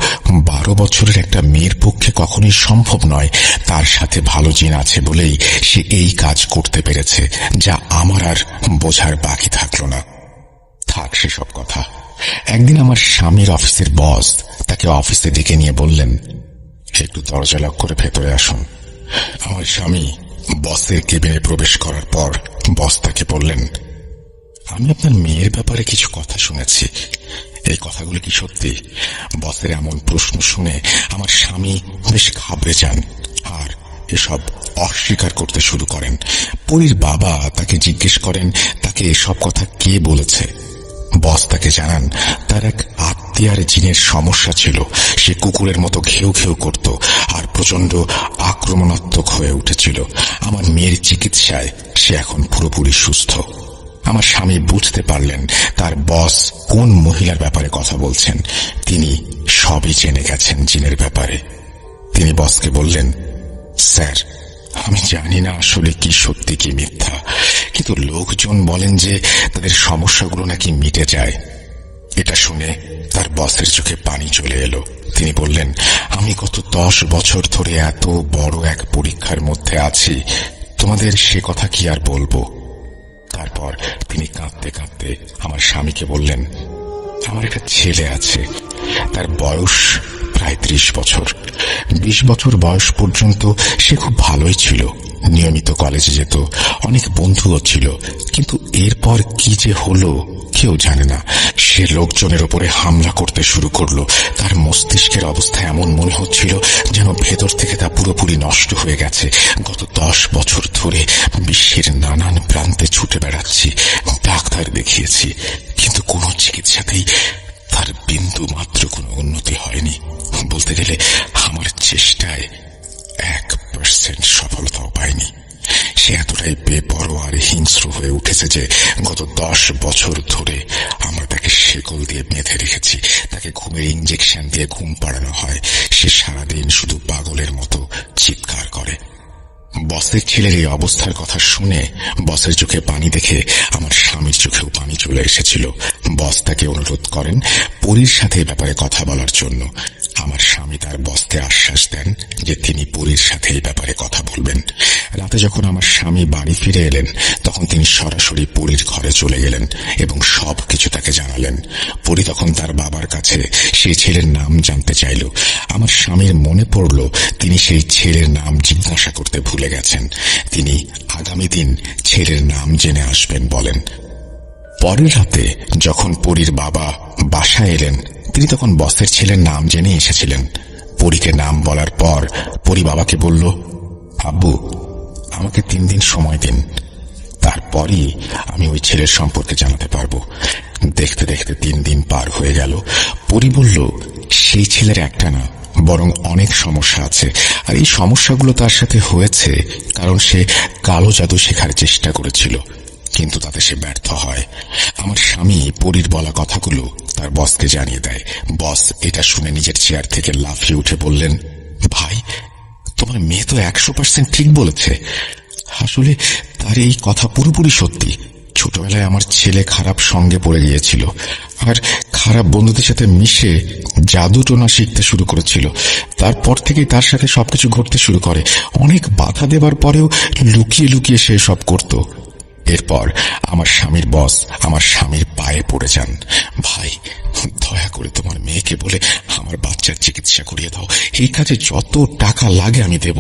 12 বছরের একটা মেয়ের পক্ষে কখনোই সম্ভব নয়। তার সাথে ভালো জিন আছে বলেই সে এই কাজ করতে পেরেছে, যা আমার আর বোঝার বাকি থাকলো না। থাক সেসব কথা। একদিন আমার স্বামীর অফিসের বস তাকে অফিসে ডেকে নিয়ে বললেন, একটু দরজা লক করে ভেতরে আসুন। আমার স্বামী বসের কেবিনে প্রবেশ করার পর বস তাকে বললেন, আমি আপনার মেয়ের ব্যাপারে কিছু কথা শুনেছি, এই কথাগুলো কি সত্যি? বসের এমন প্রশ্ন শুনে আমার স্বামী বেশ ঘাবড়ে যান আর এসব অস্বীকার করতে শুরু করেন। পরীর বাবা তাকে জিজ্ঞেস করেন তাকে এসব কথা কে বলেছে। বস তাকে জানান তার এক আত্মীয়ার জিনের সমস্যা ছিল। সে কুকুরের মতো ঘেউ ঘেউ করত আর প্রচন্ড আক্রমণাত্মক হয়ে উঠেছিল। আমার মেয়ের চিকিৎসায় সে এখন পুরোপুরি সুস্থ। আমার স্বামী বুঝতে পারলেন তার বস কোন মহিলার ব্যাপারে কথা বলছেন। তিনি সবই জেনে গেছেন জিনের ব্যাপারে। তিনি বসকে বললেন, স্যার, আমি জানি না আসলে কি সত্যি কি মিথ্যা, কিন্তু লোকজন বলেন যে তাদের সমস্যাগুলো নাকি মিটে যায়। এটা শুনে তার বসের চোখে পানি চলে এলো। তিনি বললেন, আমি গত 10 বছর ধরে এত বড় এক পরীক্ষার মধ্যে আছি, তোমাদের সে কথা কি আর বলবো। তারপর তিনি কাঁদতে কাঁদতে আমার স্বামীকে বললেন, আমার একটা ছেলে আছে, তার বয়স প্রায় 30 বছর। 20 বছর বয়স পর্যন্ত সে খুব ভালোই ছিল, নিয়মিত কলেজে যেত, অনেক বন্ধুও ছিল। কিন্তু এরপর কি যে হলো কেউ জানে না। সে লোকজনের উপরে হামলা করতে শুরু করলো। তার মস্তিষ্কের অবস্থা এমন মনে হচ্ছিল যেন ভেতর থেকে তা পুরোপুরি নষ্ট হয়ে গেছে। গত 10 বছর ধরে বিশ্বের নানান প্রান্তে ছুটে বেড়াচ্ছি, ডাক্তার দেখিয়েছি, কিন্তু কোনো চিকিৎসাতেই তার বিন্দু মাত্র কোনো উন্নতি হয়নি। বলতে গেলে আমার চেষ্টায় 1% সফলতাও পাইনি। সে এতটাই বেপরোয়া আর হিংস্র হয়ে উঠেছে যে গত 10 বছর ধরে আমরা তাকে শেকল দিয়ে বেঁধে রেখেছি। তাকে ঘুমের ইঞ্জেকশন দিয়ে ঘুম পাড়ানো হয়। সে সারাদিন শুধু পাগলের মতো চিৎকার করে। বসের ছেলের এই অবস্থার কথা শুনে বসের চোখে পানি দেখে আমার স্বামীর চোখেও পানি চলে এসেছিল। বস তাকে অনুরোধ করেন পরীর সাথে ব্যাপারে কথা বলার জন্য। আমার স্বামী তার বসকে আশ্বাস দেন যে তিনি পরীর সাথে এই ব্যাপারে কথা বলবেন। রাতে যখন আমার স্বামী বাড়ি ফিরে এলেন, তখন তিনি সরাসরি পরীর ঘরে চলে গেলেন এবং সবকিছু তাকে জানালেন। পরী তখন তার বাবার কাছে সেই ছেলের নাম জানতে চাইল। আমার স্বামীর মনে পড়ল তিনি সেই ছেলের নাম জিজ্ঞাসা করতে ভুলে গেছেন। তিনি আগামী দিন ছেলের নাম জেনে আসবেন বলেন। পরের রাতে যখন পরীর বাবা বাসায় এলেন, তিনি তখন বসের ছেলের নাম জেনে এসেছিলেন। পরীকে নাম বলার পর পরী বাবাকে বলল, আব্বু, আমাকে 3 দিন সময় দিন, তারপরই আমি ওই ছেলের সম্পর্কে জানাতে পারবো। দেখতে দেখতে 3 দিন পার হয়ে গেল। পরী বলল, সেই ছেলের একটা না, বরং অনেক সমস্যা আছে, আর এই সমস্যাগুলো তার সাথে হয়েছে কারণ সে কালো জাদু শেখার চেষ্টা করেছিল, কিন্তু তাতে সে ব্যর্থ হয়। আমার স্বামী পরীর বলা কথাগুলো তার বসকে জানিয়ে দেয়। বস এটা শুনে নিজের চেয়ার থেকে লাফিয়ে উঠে বললেন, ভাই, তোমার মেয়ে তো 100% ঠিক বলেছে। আসলে তার এই কথা পুরোপুরি সত্যি। ছোটবেলায় আমার ছেলে খারাপ সঙ্গে পড়ে গিয়েছিল আর খারাপ বন্ধুদের সাথে মিশে জাদু টোনা শিখতে শুরু করেছিল। তারপর থেকেই তার সাথে সবকিছু ঘটতে শুরু করে। অনেক বাধা দেবার পরেও লুকিয়ে লুকিয়ে সে সব করত। এরপর আমার স্বামীর বস আমার স্বামীর পায়ে পড়ে যান। ভাই, দয়া করে তোমার মেয়েকে বলে আমার বাচ্চার চিকিৎসা করিয়ে দাও, এই কাজে যত টাকা লাগে আমি দেব।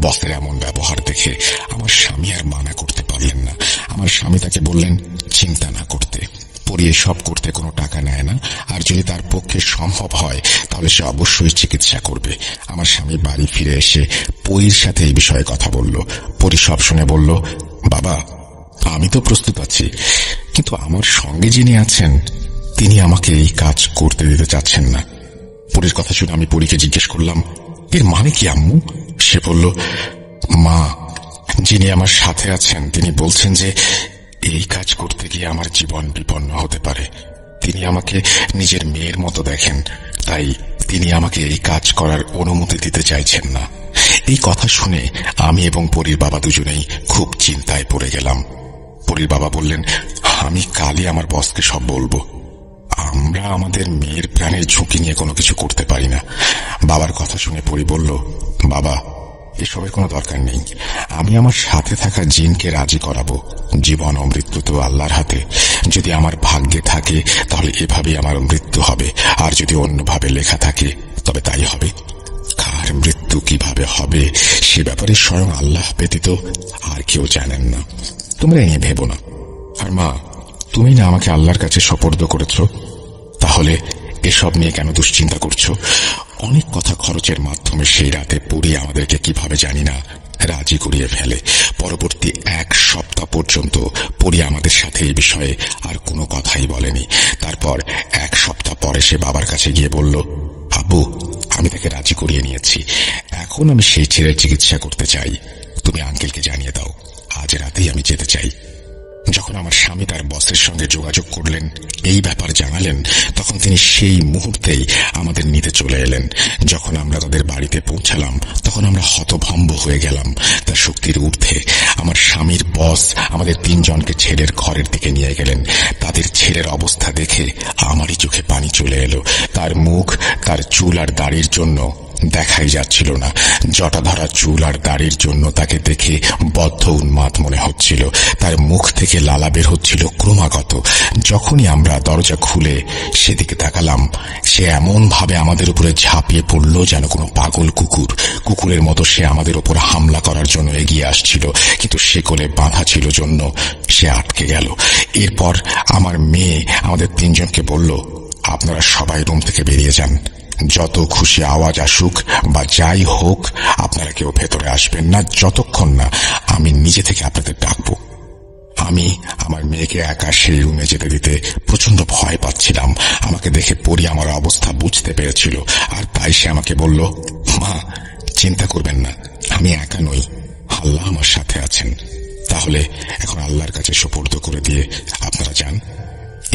বসের এমন ব্যবহার দেখে আমার স্বামী আর মানা করতে পারলেন না। আমার স্বামী তাকে বললেন চিন্তা না করতে, পরিয়ে সব করতে কোনো টাকা নেয় না, আর যদি তার পক্ষে সম্ভব হয় তাহলে সে অবশ্যই চিকিৎসা করবে। আমার স্বামী বাড়ি ফিরে এসে পরির সাথে এই বিষয়ে কথা বলল। পরি সব শুনে বলল, বাবা, আমি তো প্রস্তুত আছি, কিন্তু আমার সঙ্গে যিনি আছেন তিনি আমাকে এই কাজ করতে দিতে চাচ্ছেন না। পরির কথা শুনে আমি পরীকে জিজ্ঞেস করলাম, এর মানে কি আম্মু? সে বলল, মা, যিনি আমার সাথে আছেন তিনি বলছেন যে এই কাজ করতে গিয়ে আমার জীবন বিপন্ন হতে পারে। তিনি আমাকে নিজের মেয়ের মতো দেখেন, তাই তিনি আমাকে এই কাজ করার অনুমতি দিতে চাইছেন না। এই কথা শুনে আমি এবং পরির বাবা দুজনেই খুব চিন্তায় পড়ে গেলাম। পরির বাবা বললেন, আমি কালই আমার বসকে সব বলবো। আমরা আমাদের মেয়ের প্রাণের ঝুঁকি নিয়ে কোনো কিছু করতে পারি না। বাবার কথা শুনে পরি বলল, বাবা, এসবের কোনো দরকার নেই। আমি আমার সাথে থাকা জিনকে রাজি করাবো। জীবন ও মৃত্যু তো আল্লাহর হাতে। যদি আমার ভাগ্যে থাকে তাহলে এভাবেই আমার মৃত্যু হবে, আর যদি অন্যভাবে লেখা থাকে তবে তাই হবে। কার মৃত্যু কিভাবে হবে সে ব্যাপারে স্বয়ং আল্লাহ ব্যতীত আর কেউ জানেন না। তোমরা নিয়ে ভেবো না। আর মা, তুমি না আমাকে আল্লাহর কাছে সোপর্দ করেছ, তাহলে এসব নিয়ে কেন দুশ্চিন্তা করছো? অনেক কথা খরচের মাধ্যমে সেই রাতে পরি আমাদেরকে কিভাবে জানি না রাজি করিয়ে ফেলে। পরবর্তী 1 সপ্তাহ পর্যন্ত পরি আমাদের সাথে এই বিষয়ে আর কোনো কথাই বলেনি। তারপর 1 সপ্তাহ পরে সে বাবার কাছে গিয়ে বলল, আব্বু, আমি তাকে রাজি করিয়ে নিয়েছি। এখন আমি সেই ছেলের চিকিৎসা করতে চাই। তুমি আঙ্কেলকে জানিয়ে দাও, আজ রাতেই আমি যেতে চাই। যখন আমার স্বামী তার বসের সঙ্গে যোগাযোগ করলেন, এই ব্যাপার জানালেন, তখন তিনি সেই মুহূর্তেই আমাদের নিতে চলে এলেন। যখন আমরা তাদের বাড়িতে পৌঁছালাম তখন আমরা হতভম্ব হয়ে গেলাম। তার শক্তির ঊর্ধ্বে আমার স্বামীর বস আমাদের 3 জনকে ছেলের ঘরের দিকে নিয়ে গেলেন। তাদের ছেলের অবস্থা দেখে আমারই চোখে পানি চলে এলো। তার মুখ, তার চুল আর দাড়ির জন্য দেখাই যাচ্ছিল না। জটা ধরা চুল আর দাড়ির জন্য তাকে দেখে বদ্ধ উন্মাদ মনে হচ্ছিল। তার মুখ থেকে লালা বের হচ্ছিল ক্রমাগত। যখনই আমরা দরজা খুলে সেদিকে তাকালাম, সে এমন ভাবে আমাদের উপরে ঝাঁপিয়ে পড়ল যেন কোনো পাগল কুকুরের মতো সে আমাদের উপর হামলা করার জন্য এগিয়ে আসছিল, কিন্তু শেকলে বাঁধা ছিল জন্য সে আটকে গেল। এরপর আমার মেয়ে আমাদের 3 জনকে বলল, আপনারা সবাই রুম থেকে বেরিয়ে যান। যত খুশি আওয়াজ আসুক বা যাই হোক, আপনারা কেউ ভেতরে আসবেন না যতক্ষণ না আমি নিজে থেকে আপনাদের ডাকবো। আমি আমার মেয়েকে একা সেই রুমে যেতে দিতে প্রচন্ড ভয় পাচ্ছিলাম। আমাকে দেখে পরি আমার অবস্থা বুঝতে পেরেছিল, আর তাই সে আমাকে বলল, মা, চিন্তা করবেন না, আমি একা নই, আল্লাহ আমার সাথে আছেন। তাহলে এখন আল্লাহর কাছে সুপর্দ করে দিয়ে আপনারা যান।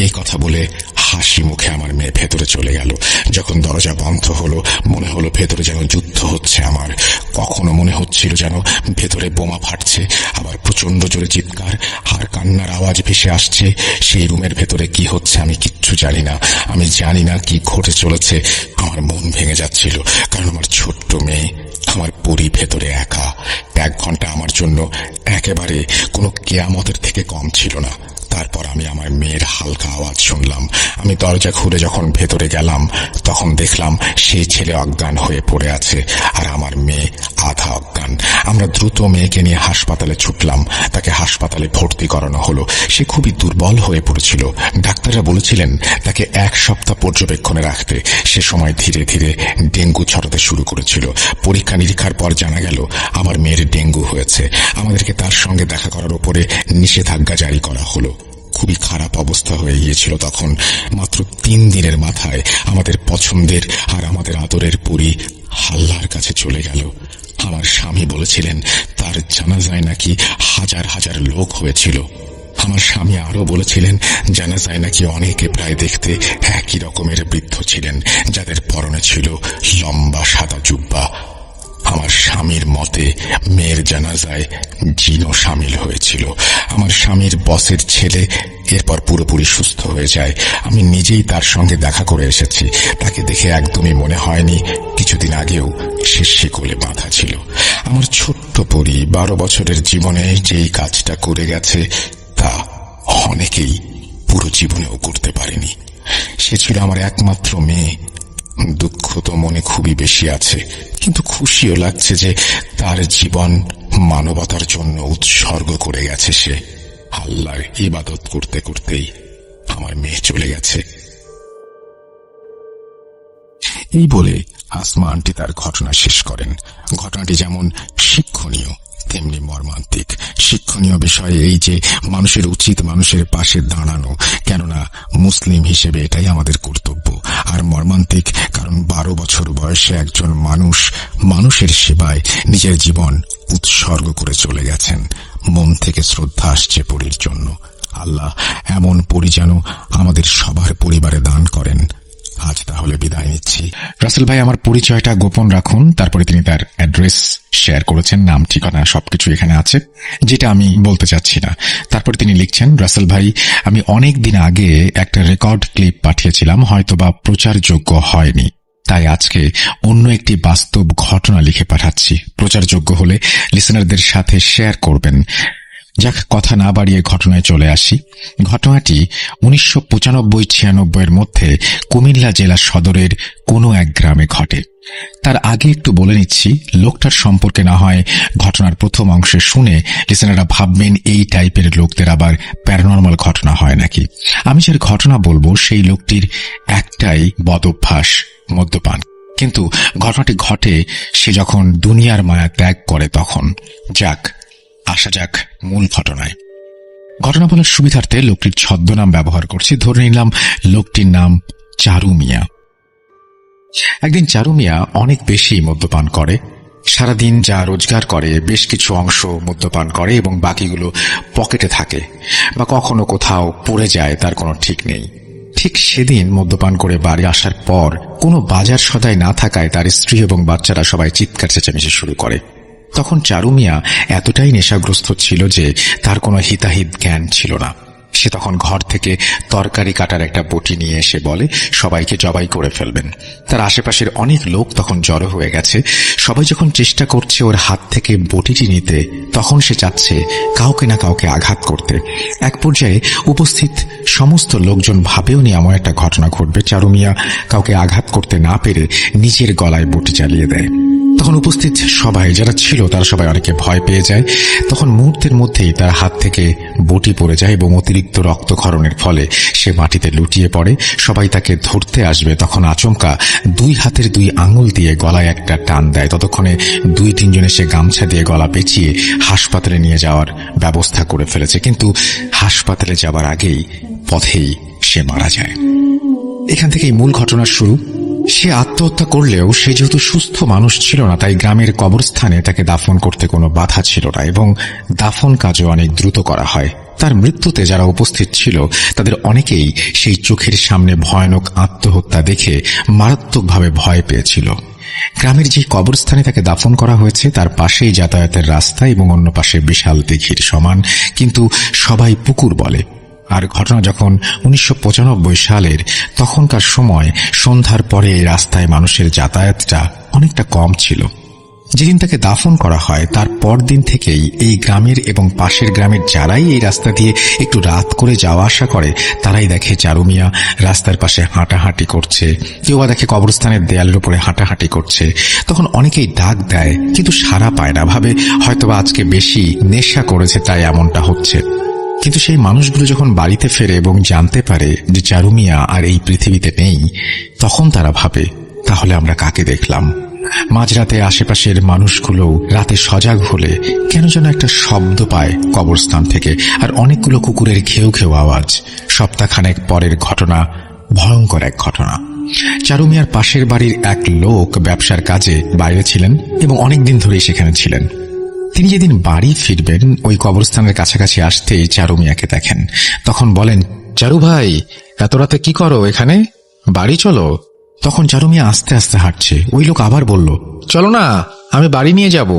এই কথা বলে হাসি মুখে আমার মেয়ে ভেতরে চলে গেল। যখন দরজা বন্ধ হলো, মনে হলো ভেতরে যেন যুদ্ধ হচ্ছে আমার। কখনো মনে হচ্ছিল যেন ভেতরে বোমা ফাটছে, আবার প্রচন্ড জোরে চিৎকার আর কান্নার আওয়াজ ভেসে আসছে। সেই রুমের ভেতরে কি হচ্ছে আমি কিচ্ছু জানি না। আমি জানি না কি ঘটে চলেছে। আমার মন ভেঙে যাচ্ছিল, কারণ আমার ছোট্ট মেয়ে, আমার পরি ভেতরে একা। 1 ঘন্টা আমার জন্য একেবারে কোনো কেয়ামতের থেকে কম ছিল না। তারপর আমি আমার মেয়ের হালকা আওয়াজ শুনলাম। আমি দরজা খুলে যখন ভেতরে গেলাম তখন দেখলাম সেই ছেলে অজ্ঞান হয়ে পড়ে আছে আর আমার মেয়ে আধা অজ্ঞান। আমরা দ্রুত মেয়েকে নিয়ে হাসপাতালে ছুটলাম। তাকে হাসপাতালে ভর্তি করানো হলো। সে খুবই দুর্বল হয়ে পড়েছিল। ডাক্তাররা বলেছিলেন তাকে 1 সপ্তাহ পর্যবেক্ষণে রাখতে। সে সময় ধীরে ধীরে ডেঙ্গু ছড়াতে শুরু করেছিল। পরীক্ষা নিরীক্ষার পর জানা গেল আমার মেয়ের ডেঙ্গু হয়েছে। আমাদেরকে তার সঙ্গে দেখা করার উপরে নিষেধাজ্ঞা জারি করা হলো। খুবই খারাপ অবস্থা হয়ে গিয়েছিল তখন। মাত্র 3 দিনের মাথায় আমাদের পছন্দের আর আমাদের আদরের পরি আল্লাহর কাছে চলে গেল। আমার স্বামী বলেছিলেন তার জানাজায় নাকি হাজার হাজার লোক হয়েছিল। আমার স্বামী আরো বলেছিলেন জানাজায় নাকি অনেকে প্রায় দেখতে একই রকমের বৃদ্ধ ছিলেন, যাদের পরনে ছিল লম্বা সাদা জুব্বা। আমার স্বামীর মতে মেয়ের জানাজায় জিনও সামিল হয়েছিল। আমার স্বামীর বসের ছেলে এরপর পুরোপুরি সুস্থ হয়ে যায়। আমি নিজেই তার সঙ্গে দেখা করে এসেছি। তাকে দেখে একদমই মনে হয়নি কিছুদিন আগেও সে শিকলে বাঁধা ছিল। আমার ছোট্ট পরী 12 বছরের জীবনে যেই কাজটা করে গেছে তা অনেকেই পুরো জীবনেও করতে পারেনি। সে ছিল আমার একমাত্র মেয়ে। দুঃখ তো মনে খুবই বেশি আছে, কিন্তু খুশিও লাগছে যে তার জীবন মানবতার জন্য উৎসর্গ করে গেছে। সে আল্লাহর ইবাদত করতে করতেই আমার মেয়ে চলে গেছে। এই বলে আসমা আন্টি তার ঘটনা শেষ করেন। ঘটনাটি যেমন শিক্ষণীয় তেমনি মর্মান্তিক। শিক্ষণীয় বিষয় এই যে মানুষের উচিত মানুষের পাশে দাঁড়ানো, কেননা মুসলিম হিসেবে এটাই আমাদের কর্তব্য। আর মর্মান্তিক কারণ 12 বছর বয়সে একজন মানুষের সেবায় নিজের জীবন উৎসর্গ করে চলে গেছেন। মন থেকে শ্রদ্ধা আসছে পরীর জন্য। আল্লাহ এমন পরী যেন আমাদের সবার পরিবারে দান করেন। আজ তাহলে বিদায় নিচ্ছি। রাসেল ভাই আমার পরিচয়টা গোপন রাখুন। তারপরে তিনি তার অ্যাড্রেস শেয়ার করেছেন, নাম ঠিকানা সবকিছু এখানে আছে, যেটা আমি বলতে চাচ্ছি না। তারপরে তিনি লিখছেন, রাসেল ভাই আমি অনেক দিন আগে একটা রেকর্ড ক্লিপ পাঠিয়েছিলাম, হয়তোবা প্রচারযোগ্য হয়নি, তাই আজকে অন্য একটি বাস্তব ঘটনা লিখে পাঠাচ্ছি। প্রচারযোগ্য হলে লিসেনারদের সাথে শেয়ার করবেন। যাক, কথা না বাড়িয়ে ঘটনায় চলে আসি। ঘটনাটি 1995-96 মধ্যে কুমিল্লা জেলা সদরের কোনো এক গ্রামে ঘটে। তার আগে একটু বলে নিচ্ছি, লোকটার সম্পর্কে না হয় ঘটনার প্রথম অংশে শুনে লিসেনাররা ভাববেন এই টাইপের লোকদের আবার প্যারানর্মাল ঘটনা হয় নাকি। আমি যার ঘটনা বলবো সেই লোকটির একটাই বদ অভ্যাস, মদ্যপান। কিন্তু ঘটনাটি ঘটে সে যখন দুনিয়ার মায়া ত্যাগ করে তখন। যাক, আসা যাক মূল ঘটনায়। ঘটনা বলার সুবিধার্থে লোকটির ছদ্মনাম ব্যবহার করছি। ধরে নিলাম লোকটির নাম চারু মিয়া। একদিন চারু মিয়া অনেক বেশি মদ্যপান করে। সারাদিন যা রোজগার করে বেশ কিছু অংশ মদ্যপান করে এবং বাকিগুলো পকেটে থাকে বা কখনো কোথাও পড়ে যায়, তার কোনো ঠিক নেই। ঠিক সেদিন মদ্যপান করে বাড়ি আসার পর কোনো বাজার সদাই না থাকায় তার স্ত্রী এবং বাচ্চারা সবাই চিৎকার চেঁচামেচি শুরু করে। তখন চারু মিয়া এতটাই নেশাগ্রস্ত ছিল যে তার কোনো হিতাহিত জ্ঞান ছিল না। সে তখন ঘর থেকে তরকারি কাটার একটা বটি নিয়ে এসে বলে সবাইকে জবাই করে ফেলবেন। তার আশেপাশের অনেক লোক তখন জড়ো হয়ে গেছে। সবাই যখন চেষ্টা করছে ওর হাত থেকে বটিটি নিতে, তখন সে চাচ্ছে কাউকে না কাউকে আঘাত করতে। এক পর্যায়ে উপস্থিত সমস্ত লোকজন ভাবেও নি এমন একটা ঘটনা ঘটবে। চারু মিয়া কাউকে আঘাত করতে না পেরে নিজের গলায় বটি চালিয়ে দেয়। তখন উপস্থিত সবাই যারা ছিল তারা সবাই অনেকে ভয় পেয়ে যায়। তখন মুহূর্তের মধ্যেই তার হাত থেকে বটি পড়ে যায় এবং অতিরিক্ত রক্তক্ষরণের ফলে সে মাটিতে লুটিয়ে পড়ে। সবাই তাকে ধরতে আসবে, তখন আচমকা 2 হাতের 2 আঙুল দিয়ে গলায় একটা টান দেয়। ততক্ষণে 2-3 জনে সে গামছা দিয়ে গলা পেঁচিয়ে হাসপাতালে নিয়ে যাওয়ার ব্যবস্থা করে ফেলেছে। কিন্তু হাসপাতালে যাবার আগেই পথেই সে মারা যায়। এখান থেকেই মূল ঘটনার শুরু। সে আত্মহত্যা করলেও সে যেহেতু সুস্থ মানুষ ছিল না, তাই গ্রামের কবরস্থানে তাকে দাফন করতে কোনো বাধা ছিল না এবং দাফন কাজও অনেক দ্রুত করা হয়। তার মৃত্যুতে যারা উপস্থিত ছিল তাদের অনেকেই সেই চোখের সামনে ভয়ানক আত্মহত্যা দেখে মারাত্মকভাবে ভয় পেয়েছিল। গ্রামের যে কবরস্থানে তাকে দাফন করা হয়েছে তার পাশেই যাতায়াতের রাস্তা এবং অন্য পাশে বিশাল দিঘির সমান, কিন্তু সবাই পুকুর বলে। আর ঘটনা যখন 1995 সালের, তখনকার সময় সন্ধ্যার পরে এই রাস্তায় মানুষের যাতায়াতটা অনেকটা কম ছিল। যেদিন তাকে দাফন করা হয় তার পরদিন থেকেই এই গ্রামের এবং পাশের গ্রামের যারাই এই রাস্তা দিয়ে একটু রাত করে যাওয়া আসা করে তারাই দেখে চারু মিয়া রাস্তার পাশে হাঁটাহাঁটি করছে, কেউ বা দেখে কবরস্থানের দেয়ালের উপরে হাঁটাহাঁটি করছে। তখন অনেকেই ডাক দেয় কিন্তু সাড়া পায় না, ভাবে হয়তোবা আজকে বেশি নেশা করেছে তাই এমনটা হচ্ছে। কিন্তু সেই মানুষগুলো যখন বাড়িতে ফেরে এবং জানতে পারে যে চারু মিয়া আর এই পৃথিবীতে নেই, তখন তারা ভাবে তাহলে আমরা কাকে দেখলাম। মাঝরাতে আশেপাশের মানুষগুলো রাতে সজাগ হলে কেন যেন একটা শব্দ পায় কবরস্থান থেকে, আর অনেকগুলো কুকুরের ঘেউ ঘেউ আওয়াজ। সপ্তাহখানেক পরের ঘটনা, ভয়ঙ্কর এক ঘটনা। চারু মিয়ার পাশের বাড়ির এক লোক ব্যবসার কাজে বাইরে ছিলেন এবং অনেকদিন ধরেই সেখানে ছিলেন। তিনি যেদিন বাড়ি ফিরবেন ওই কবরস্থানের কাছাকাছি আসতেই চারু মিয়াকে দেখেন। তখন বলেন, চারু ভাই, এত রাতে কি করো এখানে? বাড়ি চলো। তখন চারু মিয়া আস্তে আস্তে হাঁটছে। ওই লোক আবার বলল, চলো না, আমি বাড়ি নিয়ে যাব।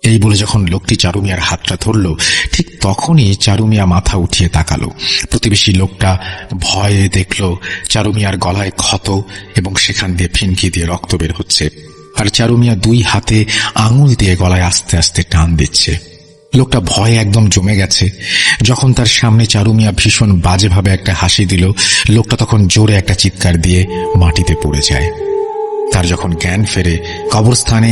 এই বলে যখন লোকটি চারু মিয়ার হাতটা ধরল, ঠিক তখনই চারু মিয়া মাথা উঠিয়ে তাকালো। প্রতিবেশী লোকটা ভয়ে দেখল চারু মিয়ার গলায় ক্ষত এবং সেখান দিয়ে ফিনকি দিয়ে রক্ত বের হচ্ছে, আর চারু মিয়া দুই হাতে আঙুল দিয়ে গলায় আস্তে আস্তে টান দিচ্ছে। লোকটা ভয়ে একদম জমে গেছে। যখন তার সামনে চারু মিয়া ভীষণ বাজেভাবে একটা হাসি দিল, লোকটা তখন জোরে একটা চিৎকার দিয়ে মাটিতে পড়ে যায়। তার যখন জ্ঞান ফেরে, কবরস্থানে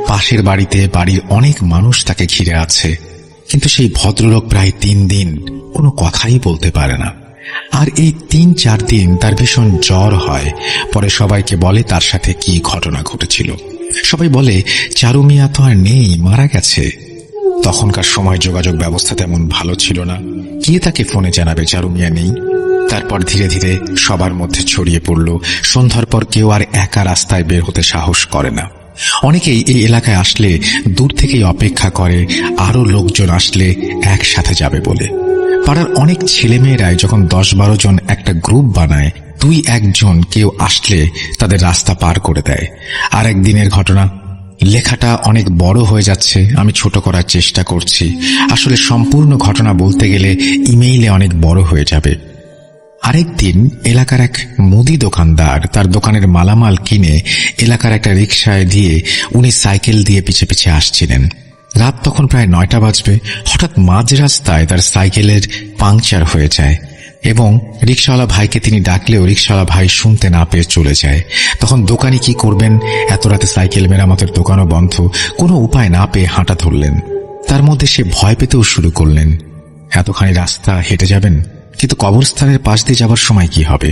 পাশের বাড়িতে বাড়ির অনেক মানুষ তাকে ঘিরে আছে, কিন্তু সেই ভদ্রলোক প্রায় 3 দিন কোনো কথাই বলতে পারে না। আর এই 3-4 দিন তার ভীষণ জ্বর হয়। পরে সবাইকে বলে তার সাথে কি ঘটনা ঘটেছিল। সবাই বলে চারু মিয়া তো আর নেই, মারা গেছে। তখনকার সময় যোগাযোগ ব্যবস্থা তেমন ভালো ছিল না, কে তাকে ফোনে জানাবে চারু মিয়া নেই। তারপর ধীরে ধীরে সবার মধ্যে ছড়িয়ে পড়ল। সন্ধ্যার পর কেউ আর একা রাস্তায় বের হতে সাহস করে না। অনেকেই এই এলাকায় আসলে দূর থেকেই অপেক্ষা করে আরো লোকজন আসলে একসাথে যাবে বলে। পাড়ার অনেক ছেলেমেয়েরাই যখন 10-12 জন একটা গ্রুপ বানায়, 2-1 জন কেউ আসলে তাদের রাস্তা পার করে দেয়। আর একদিনের ঘটনা। লেখাটা অনেক বড় হয়ে যাচ্ছে, আমি ছোট করার চেষ্টা করছি। আসলে সম্পূর্ণ ঘটনা বলতে গেলে ইমেইলে অনেক বড় হয়ে যাবে। আরেকদিন এলাকার এক মুদি দোকানদার তার দোকানের মালামাল কিনে এলাকার একটা রিকশায় দিয়ে উনি সাইকেল দিয়ে পিছে পিছে আসছিলেন। রাত তখন প্রায় 9টা বাজবে। হঠাৎ মাঝ রাস্তায় তার সাইকেলের পাংচার হয়ে যায় এবং রিকশাওয়ালা ভাইকে তিনি ডাকলেও রিকশাওয়ালা ভাই শুনতে না পেয়ে চলে যায়। তখন দোকানি কি করবেন, এত রাতে সাইকেল মেরামতের দোকানও বন্ধ, কোনো উপায় না পেয়ে হাঁটা ধরলেন। তার মধ্যে সে ভয় পেতেও শুরু করলেন। এতখানি রাস্তা হেঁটে যাবেন, কিন্তু কবরস্থানের পাশ দিয়ে যাবার সময় কি হবে?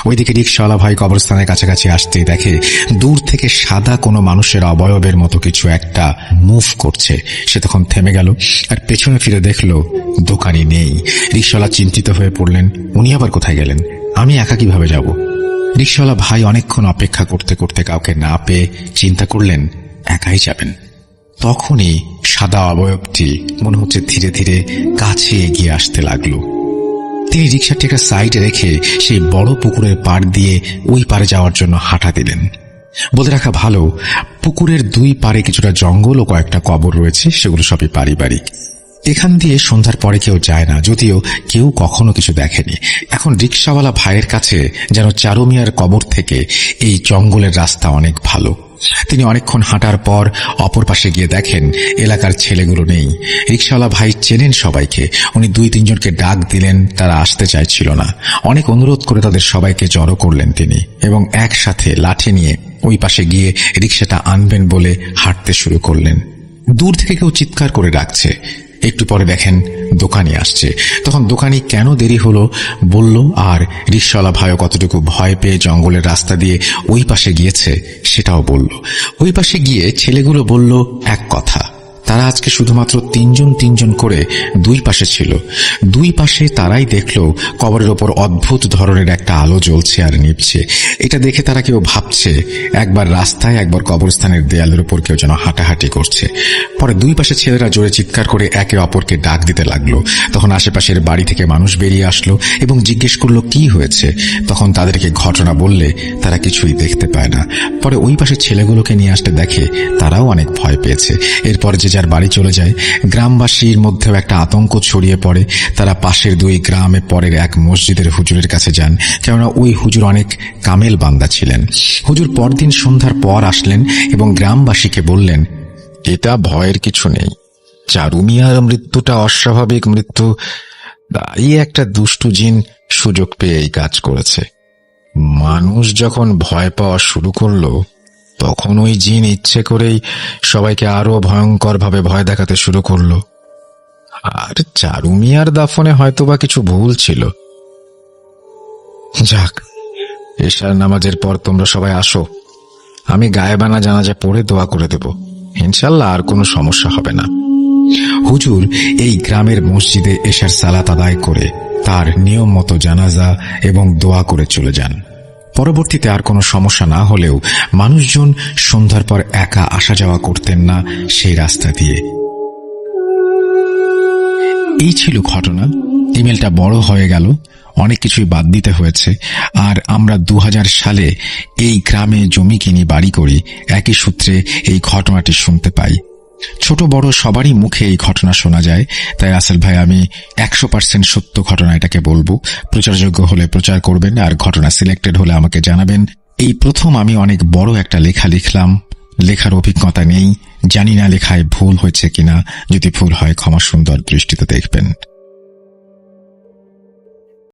ওইদিকে রিকশাওয়ালা ভাই কবরস্থানের কাছাকাছি আসতে দেখে দূর থেকে সাদা কোনো মানুষের অবয়বের মতো কিছু একটা মুভ করছে। সে তখন থেমে গেল আর পেছনে ফিরে দেখল দোকানি নেই। রিকশাওয়ালা চিন্তিত হয়ে পড়লেন, উনি আবার কোথায় গেলেন? আমি একা কিভাবে যাব? রিকশাওয়ালা ভাই অনেকক্ষণ অপেক্ষা করতে করতে কাউকে না পেয়ে চিন্তা করলেন একাই যাবেন। তখনই সাদা অবয়বটি মনে হচ্ছে ধীরে ধীরে কাছে এগিয়ে আসতে লাগলো। তিনি রিকশাটি একটা সাইডে রেখে সেই বড় পুকুরের পাড় দিয়ে ওই পারে যাওয়ার জন্য হাঁটা দিলেন। বলে রাখা ভালো, পুকুরের 2 পারে কিছুটা জঙ্গল ও কয়েকটা কবর রয়েছে, সেগুলো সবই পারিবারিক। এখান দিয়ে সন্ধ্যার পরে কেউ যায় না, যদিও কেউ কখনো কিছু দেখেনি। এখন রিকশাওয়ালা ভাইয়ের কাছে যেন চারু মিয়ার কবর থেকে এই জঙ্গলের রাস্তা অনেক ভালো। তিনি অনেকক্ষণ হাঁটার পর অপর পাশে গিয়ে দেখেন এলাকার ছেলেগুলো নেই। রিকশাওয়ালা ভাই চেনেন সবাইকে, উনি 2-3 জনকে ডাক দিলেন, তারা আসতে চাইছিল না। অনেক অনুরোধ করে তাদের সবাইকে জড়ো করলেন তিনি এবং একসাথে লাঠি নিয়ে ওই পাশে গিয়ে রিকশাটা আনবেন বলে হাঁটতে শুরু করলেন। দূর থেকে কেউ চিৎকার করে ডাকছে। একটু পরে দেখেন দোকানি আসছে। তখন দোকানি কেন দেরি হলো বলল, আর রিকশাওয়ালা ভাইও কতটুকু ভয় পেয়ে জঙ্গলের রাস্তা দিয়ে ওই পাশে গিয়েছে সেটাও বলল। ওই পাশে গিয়ে ছেলেগুলো বলল এক কথা, তারা আজকে শুধুমাত্র 3 জন করে 2 পাশে ছিল। 2 পাশে তারাই দেখলো কবরের ওপর অদ্ভুত ধরনের একটা আলো জ্বলছে আর নিভছে। এটা দেখে তারা কেউ ভাবছে একবার রাস্তায়, একবার কবরস্থানের দেয়ালের উপর কেউ যেন হাঁটাহাঁটি করছে। পরে 2 পাশে ছেলেরা জোরে চিৎকার করে একে অপরকে ডাক দিতে লাগলো। তখন আশেপাশের বাড়ি থেকে মানুষ বেরিয়ে আসলো এবং জিজ্ঞেস করলো কি হয়েছে। তখন তাদেরকে ঘটনা বললে তারা কিছুই দেখতে পায় না। পরে ওই পাশে ছেলেগুলোকে নিয়ে আসতে দেখে তারাও অনেক ভয় পেয়েছে। এরপর যে যার বাড়ি চলে যায়। গ্রামবাসীর মধ্যেও একটা আতঙ্ক ছড়িয়ে পড়ে। তারা পাশের 2 গ্রামে পরের এক মসজিদের হুজুরের কাছে যান, কেননা ওই হুজুর অনেক কামেল বান্দা ছিলেন। হুজুর পরদিন সন্ধ্যার পর আসলেন এবং গ্রামবাসীকে বললেন, এটা ভয়ের কিছু নেই, চারু মিয়ার মৃত্যুটা অস্বাভাবিক মৃত্যু, তাই একটা দুষ্টু জিন সুযোগ পেয়ে এই কাজ করেছে। মানুষ যখন ভয় পাওয়া শুরু করলো তখন ওই জিন ইচ্ছে করেই সবাইকে আরো ভয়ঙ্কর ভাবে ভয় দেখাতে শুরু করলো। আর চারু মিয়ার দাফনে হয়তোবা কিছু ভুল ছিল। যাক, এশার নামাজের পর তোমরা সবাই আসো, আমি গায়েবানা জানাজা পড়ে দোয়া করে দেব, ইনশাল্লাহ আর কোনো সমস্যা হবে না। হুজুর এই গ্রামের মসজিদে এশার সালাত আদায় করে তার নিয়ম মতো জানাজা এবং দোয়া করে চলে যান। পরবর্তীতে আর কোনো সমস্যা না হলেও মানুষজন সন্ধ্যার পর একা আসা যাওয়া করতেন না সেই রাস্তা দিয়ে। এই ছিল ঘটনা। ইমেলটা বড় হয়ে গেল, অনেক কিছুই বাদ দিতে হয়েছে। আর আমরা 2000 সালে এই গ্রামে জমি কিনি, বাড়ি করি। একই সূত্রে এই ঘটনাটি শুনতে পাই। ছোট বড় সবারই মুখে এই ঘটনা শোনা যায়। তাই রাসেল ভাই, আমি 100% সত্য ঘটনা এটাকে বলবো। প্রচারযোগ্য হলে প্রচার করবেন, আর ঘটনা সিলেক্টেড হলে আমাকে জানাবেন। এই প্রথম আমি অনেক বড় একটা লেখা লিখলাম। লেখার অভিজ্ঞতা নেই, জানি না লেখায় ভুল হয়েছে কিনা। যদি ভুল হয় ক্ষমা সুন্দর দৃষ্টিতে দেখবেন।